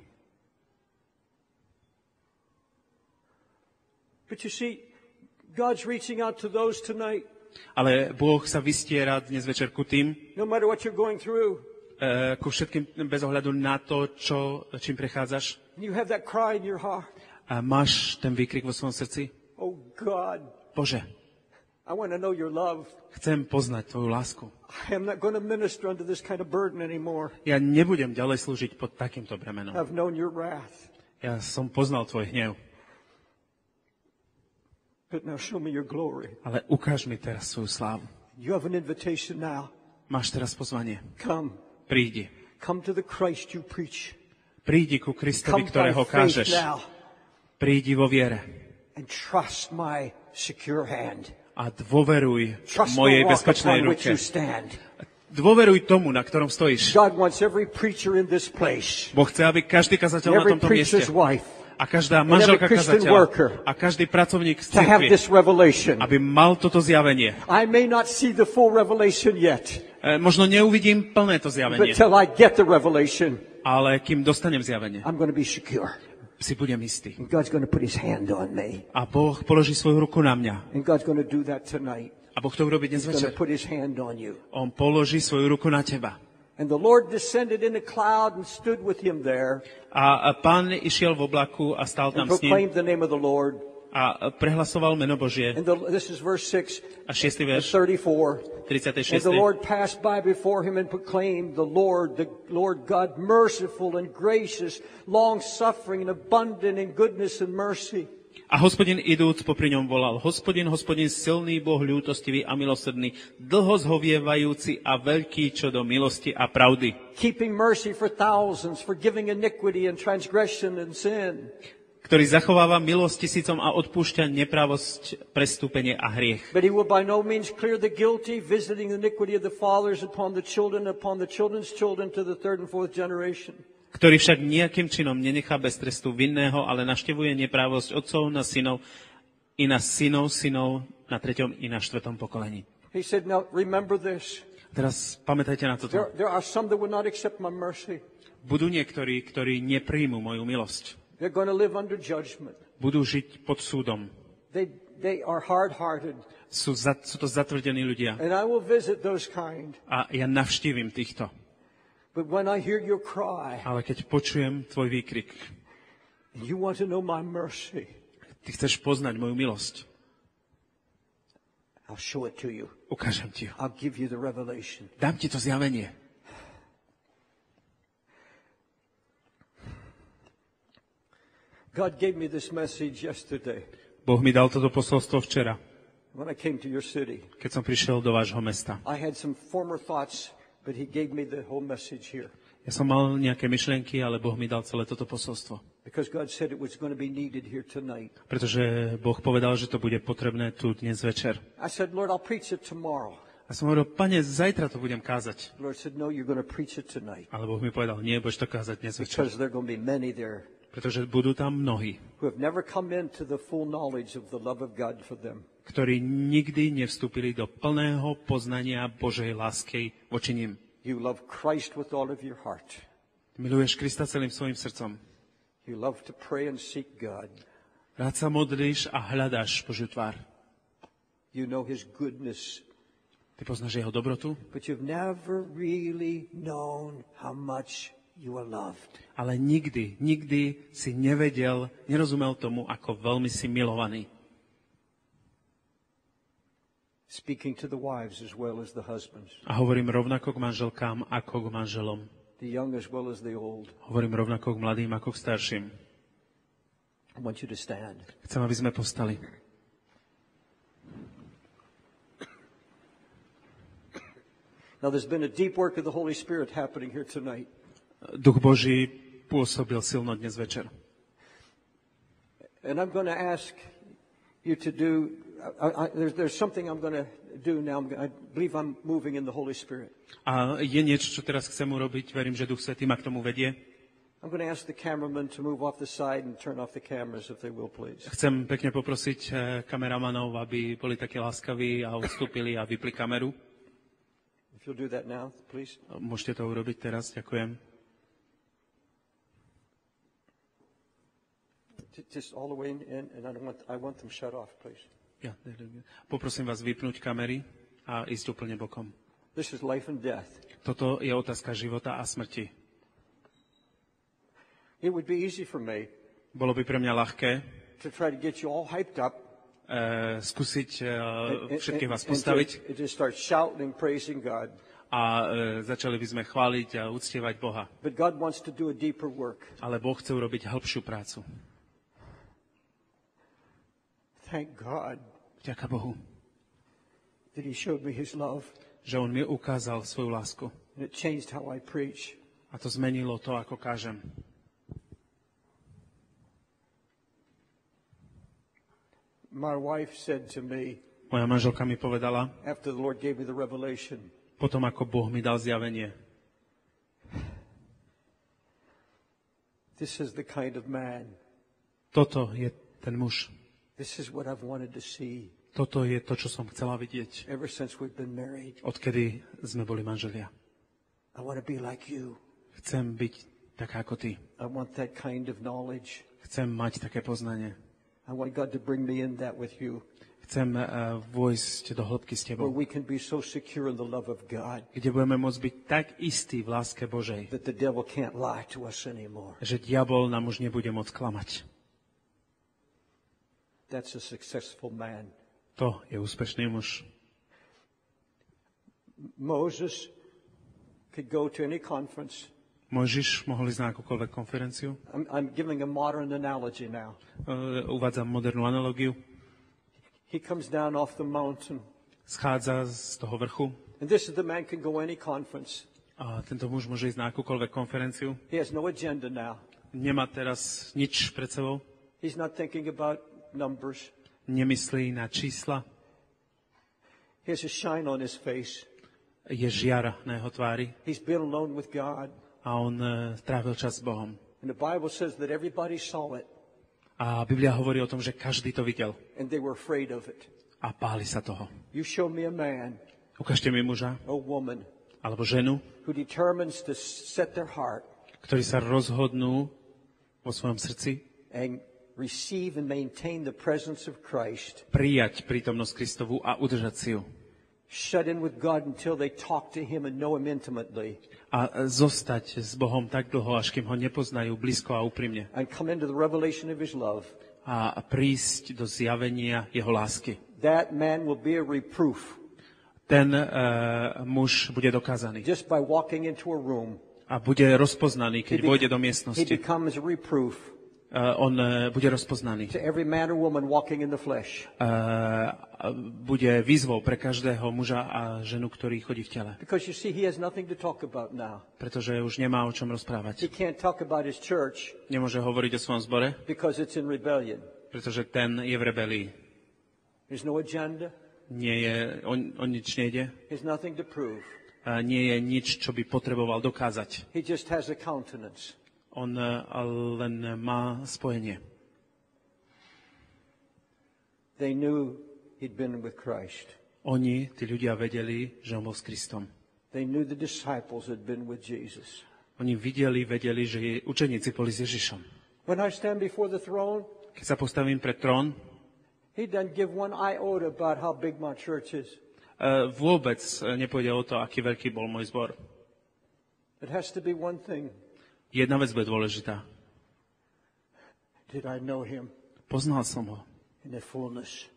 But you see, God's reaching out to those tonight, Ale Boh sa vystiera dnes večer ku tým, no matter what you're going through. ku všetkým bez ohľadu na to, čím prechádzaš. And you have that cry in your heart. A máš ten výkrik vo svojom srdci. Oh God, Bože, I want to know your love. chcem poznať tvoju lásku. I am not going to minister under this kind of burden anymore. Ja nebudem ďalej slúžiť pod takýmto bremenom. I've known your wrath. Ja som poznal tvoj hnev. But now show me your glory. Ale ukáž mi teraz svoju slávu. You have an invitation now. Máš teraz pozvanie. Come. Prídi. Come to the Christ you preach. Prídi ku Kristovi, Come by ktorého faith kážeš. now Prídi vo viere and trust my secure hand. a dôveruj Trust mojej the rock bezpečnej upon which ruke. you stand. Dôveruj tomu, na ktorom stojíš. God wants every preacher in this place, Boh chce, aby každý kazateľ na every tomto mieste preacher's wife, a každá every manželka Christian kazateľa worker a každý pracovník z to have cirkvi, this revelation. aby mal toto zjavenie. I may not see the full revelation yet, Možno neuvidím plné to but zjavenie, till I get the revelation, ale kým dostanem zjavenie, I'm going to be secure. si budem istý. And God's going to put his hand on me. A Boh položí svoju ruku na mňa. And God's going to do that tonight. A Boh to urobí dnes He's going večer. to put his hand on you. On položí svoju ruku na teba. And the Lord descended in a cloud and stood with him there A Pán išiel v oblaku a stal and tam s ním proclaimed the name of the Lord. a prehlasoval meno Božie. And this is verse 6 A 6. of verš, 34. And 36. the Lord passed by before him and proclaimed, the Lord God, merciful and gracious, long-suffering and abundant in goodness and mercy. A Hospodin idúc popri ňom volal, Hospodin, silný Boh, ľútostivý a milosrdný, dlho zhovievajúci a veľký čo do milosti a pravdy. Keeping mercy for thousands, forgiving iniquity and transgression and sin. Ktorý zachováva milosť tisícom a odpúšťa nepravosť, prestúpenie a hriech. But he will by no means clear the guilty, visiting the iniquity of the fathers upon the children, upon the children's children to the third and fourth generation. ktorý však nejakým činom nenechá bez trestu vinného, ale navštevuje neprávosť otcov na synov i na synov na 3. i na 4. pokolení. He said, now remember this. Teraz pamätajte na toto. There are some that will not accept my mercy. Budú niektorí, ktorí nepríjmu moju milosť. They're going to live under judgment. Budú žiť pod súdom. They are hard-hearted. Sú to zatvrdení ľudia. And I will visit those kind. A ja navštívim týchto. But when I hear your cry, ale keď počujem tvoj výkrik, you want to know my mercy. Ty chceš poznať moju milosť. I'll show it to you. Ukážem ti ju. I'll give you the revelation. Dám ti to zjavenie. God gave me this message yesterday. Boh mi dal toto posolstvo včera, when I came to your city. keď som prišiel do vášho mesta. I had some former thoughts, but he gave me the whole message here. Ja som mal nejaké myšlienky, ale Boh mi dal celé toto posolstvo. Because God said it was going to be needed here tonight. Pretože Boh povedal, že to bude potrebné tu dnes večer. I said, Lord, I'll preach it tomorrow. A som hovoril, Pane, zajtra to budem kázať. Lord said, no, you're going to preach it tonight. Ale Boh mi povedal, nie, budeš to kázať dnes večer. Because there are going to be many there. Pretože budú tam mnohí, who have never come into the full knowledge of the love of God for them. Ktorí nikdy nevstúpili do plného poznania Božej lásky voči nim. You love Christ with all of your heart. Miluješ Krista celým svojim srdcom. You love to pray and seek God. Rád sa modlíš a hľadáš Božiu tvár. You know His goodness. Ty poznáš Jeho dobrotu, but you've never really known how much you are loved. Ale nikdy si nerozumel tomu, ako veľmi si milovaný. Speaking to the wives as well as the husbands. A hovorím rovnako k manželkám, ako k manželom. The young as well as the old. Hovorím rovnako k mladým, ako k starším. I want you to stand. Chcem, aby sme povstali. Now there's been a deep work of the Holy Spirit happening here tonight. Duch Boží pôsobil silno dnes večer. And I'm going to ask you to do, there's something I'm going to do now. I believe I'm moving in the Holy Spirit. A je niečo, čo teraz chcem urobiť. Verím, že Duch Svätý ma k tomu vedie. I'm going to ask the cameraman to move off the side and turn off the cameras if they will, please. Chcem pekne poprosiť kameramanov, aby boli takí láskaví a ustúpili a vypli kameru. If you'll do that now, please. Môžete to urobiť teraz, ďakujem. Just all the way in, and I want them shut off, please. Ja, poprosím vás vypnúť kamery a ísť úplne bokom. This is life and death. Toto je otázka života a smrti. It would be easy for me. Bolo by pre mňa ľahké to try to get you all hyped up. Skúsiť všetkých vás postaviť. And just start shouting, praising God. A začali by sme chváliť a uctievať Boha. But God wants to do a deeper work. Ale Boh chce urobiť hĺbšiu prácu. Thank God. Vďaka Bohu. That He showed me His love. Že On mi ukázal svoju lásku. And it changed how I preach. A to zmenilo to, ako kážem. My wife said to me. Moja manželka mi povedala. After the Lord gave me the revelation. Potom, ako Boh mi dal zjavenie. This is the kind of man. Toto je ten muž. This is what I've wanted to see. Toto je to, čo som chcela vidieť. Ever since we've been married. Odkedy sme boli manželia. I want to be like you. Chcem byť taká ako ty. I want that kind of knowledge. Chcem mať také poznanie. I want God to bring me in that with you. Chcem vojsť do hĺbky s tebou. Where we can be so secure in the love of God. Kde budeme môcť byť tak istí v láske Božej. That the devil can't lie to us anymore. Že diabol nám už nebude môcť klamať. That's a successful man. To je úspešný muž. Moses could go to any conference. Mojžiš mohol ísť na akúkoľvek konferenciu. I'm giving a modern analogy now. Uvádzam modernú analogiu. He comes down off the mountain. Schádza z toho vrchu. And this is the man can go any conference. A tento muž môže ísť na akúkoľvek konferenciu. He has no agenda now. Nemá teraz nič pred sebou. He's not thinking about numbers. Nemyslí na čísla. He has a shine on his face. Je žiara na jeho tvári. He's been alone with God. a on trávil čas s Bohom. And the Bible says that everybody saw it. A Biblia hovorí o tom, že každý to videl. And they were afraid of it. A báli sa toho. You show me a man, Ukážte mi muža, a woman, alebo ženu, who determines to set their heart ktorí sa rozhodnú vo svojom srdci and receive and maintain the presence of Christ. Prijať prítomnosť Kristovu a udržať si ju. Shut in with God until they talk to Him and know Him intimately. A zostať s Bohom tak dlho, až kým ho nepoznajú blízko a úprimne. And come into the revelation of His love. A prísť do zjavenia jeho lásky. That man will be a reproof. Ten muž bude dokázaný. Just by walking into a room. A bude rozpoznaný, keď vôjde do miestnosti. He becomes a reproof. On bude rozpoznaný. To every man or woman walking in the flesh. Bude výzvou pre každého muža a ženu, ktorý chodí v tele. Because you see, he has nothing to talk about now. Pretože už nemá o čom rozprávať. He can't talk about his church. Nemôže hovoriť o svojom zbore. Because it's in rebellion. Pretože ten je v rebelii. There's no agenda. Nie je, on nič nejde. There's nothing to prove. Nie je nič, čo by potreboval dokázať. He just has a countenance. On len má spojenie. They knew he'd been with Christ. Oni, tí ľudia, vedeli, že on bol s Kristom. They knew the disciples had been with Jesus. Oni vedeli, že učeníci boli s Ježišom. When I stand before the throne, keď sa postavím pred trón, he doesn't give one iota about how big my church is. Vôbec nepôjde o to, aký veľký bol môj zbor. It has to be one thing. Jedna vec bude dôležitá. Did I know him Poznal som ho. in the fullness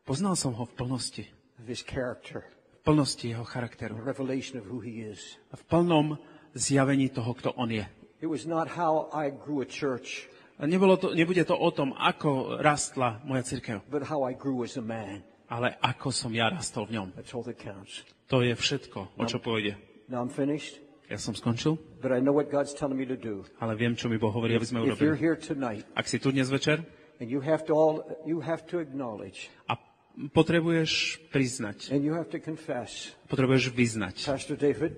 Poznal som ho v plnosti. of his character, V plnosti jeho charakteru. the revelation of who he is. V plnom zjavení toho, kto on je. It was not how I grew a church, Nebude to o tom, ako rastla moja cirkev, but how I grew as a man. ale ako som ja rastol v ňom. That's all that counts. To je všetko, o čo pôjde. Now I'm finished, Ja som skončil, but I know what God's telling me to do. ale viem, čo mi Boh hovorí, aby sme If you're urobili. here tonight Ak si tu dnes večer and you have to acknowledge a potrebuješ priznať, and you have to confess, potrebuješ vyznať. Pastor David,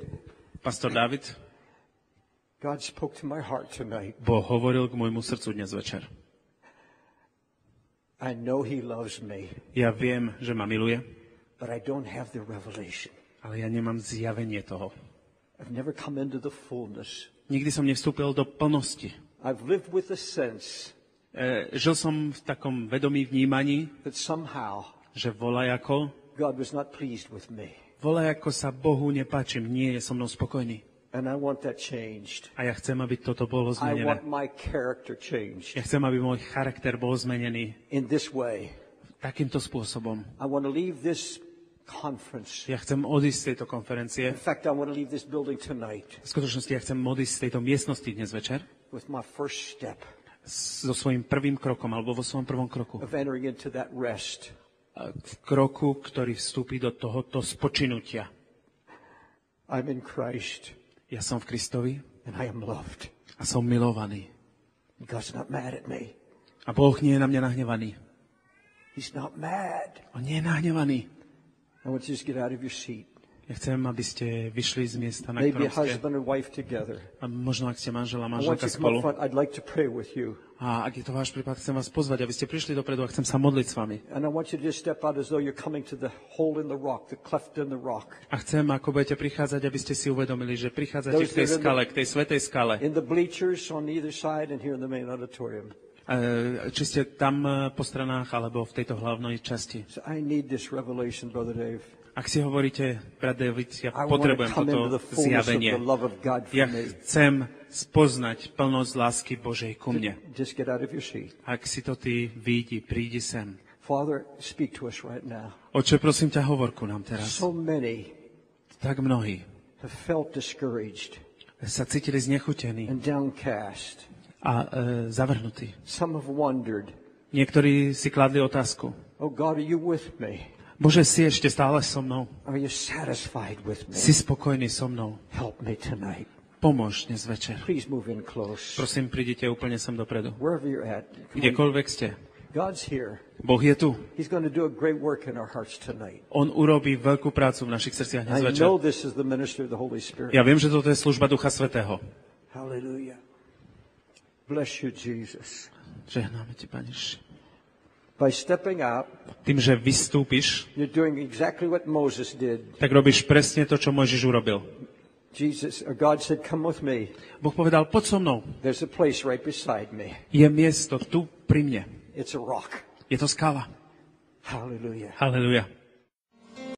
Pastor David, God spoke to my heart tonight. Boh hovoril k môjmu srdcu dnes večer. I know he loves me, Ja viem, že ma miluje, but I don't have the revelation. ale ja nemám zjavenie toho. I've never come into the fullness. Nikdy som nevstúpil do plnosti. I've lived with the sense Žil som v takom vedomí vnímaní, that somehow že volajako God was not pleased with me. sa Bohu nepáčim, nie je so mnou spokojný. And I want that changed. A ja chcem, aby toto bolo I want zmenené. my character changed Ja chcem, aby môj charakter bol zmenený in this way. takýmto spôsobom. I want to leave this conference. Ja chcem odísť z tejto konferencie. In fact, I want to leave this building tonight V skutočnosti ja chcem odísť z tejto miestnosti dnes večer with my first step so svojím prvým krokom, alebo vo svojom prvom kroku. of entering into that rest. V kroku, ktorý vstúpi do tohoto spočinutia. I'm in Christ Ja som v Kristovi and I am loved. a som milovaný. God's not mad at me. A Boh nie je na mňa nahnevaný. He's not mad. On nie je nahnevaný. I want you to just get out of your seat. Ja chcem, aby ste vyšli z miesta, na Maybe ktorom ste. husband and wife together. A možno, ak ste manžel a I want manželka you to come spolu. up front. I'd like to pray with you. A ak je to váš prípad, chcem vás pozvať, aby ste prišli dopredu a chcem sa modliť s vami. And I want you to just step out as though you're coming to the hole in the rock, the cleft in the rock. A chcem, ako budete prichádzať, aby ste si uvedomili, že prichádzate k tej skale, k tej svätej skale. In the bleachers on either side and here in the main auditorium. Či ste tam po stranách, alebo v tejto hlavnej časti. So I need this revelation, Brother Dave. Ak si hovoríte, brat David, ja I want to potrebujem come into toto the fullness of zjavenie. the love of God for Ja me. chcem spoznať plnosť lásky Božej ku mne. Just get out of your seat. Ak si to ty prídi sem. Father, speak to us right now. Oče, prosím ťa, hovor ku nám teraz. So many Tak mnohí have felt discouraged sa cítili znechutení and downcast. a zavrhnutí. Some have wondered, Niektorí si kladli otázku. oh God, are you with me? Bože, si ešte stále so mnou? Are you satisfied with me? Si spokojný so mnou? Help me tonight. Pomôž dnes večer. Please move in close. Prosím, prídite úplne sem dopredu. Wherever you're at. Come on. Kdekoľvek ste. God's here. Boh je tu. He's going to do a great work in our hearts tonight. On urobí veľkú prácu v našich srdciach dnes I večer. know this is the ministry of the Holy Spirit. Ja viem, že toto je služba Ducha Svätého. Hallelujah. Bless you, Jesus. Žehnáme ti, Pane Ježiši. By stepping out, Tým, že vystúpiš, you're doing exactly what Moses did. tak robíš presne to, čo Mojžiš urobil. God said, come with me. Boh povedal, poď so mnou. There's a place right beside me. Je miesto tu pri mne. It's a rock. Je to skala. Hallelujah. Halleluja.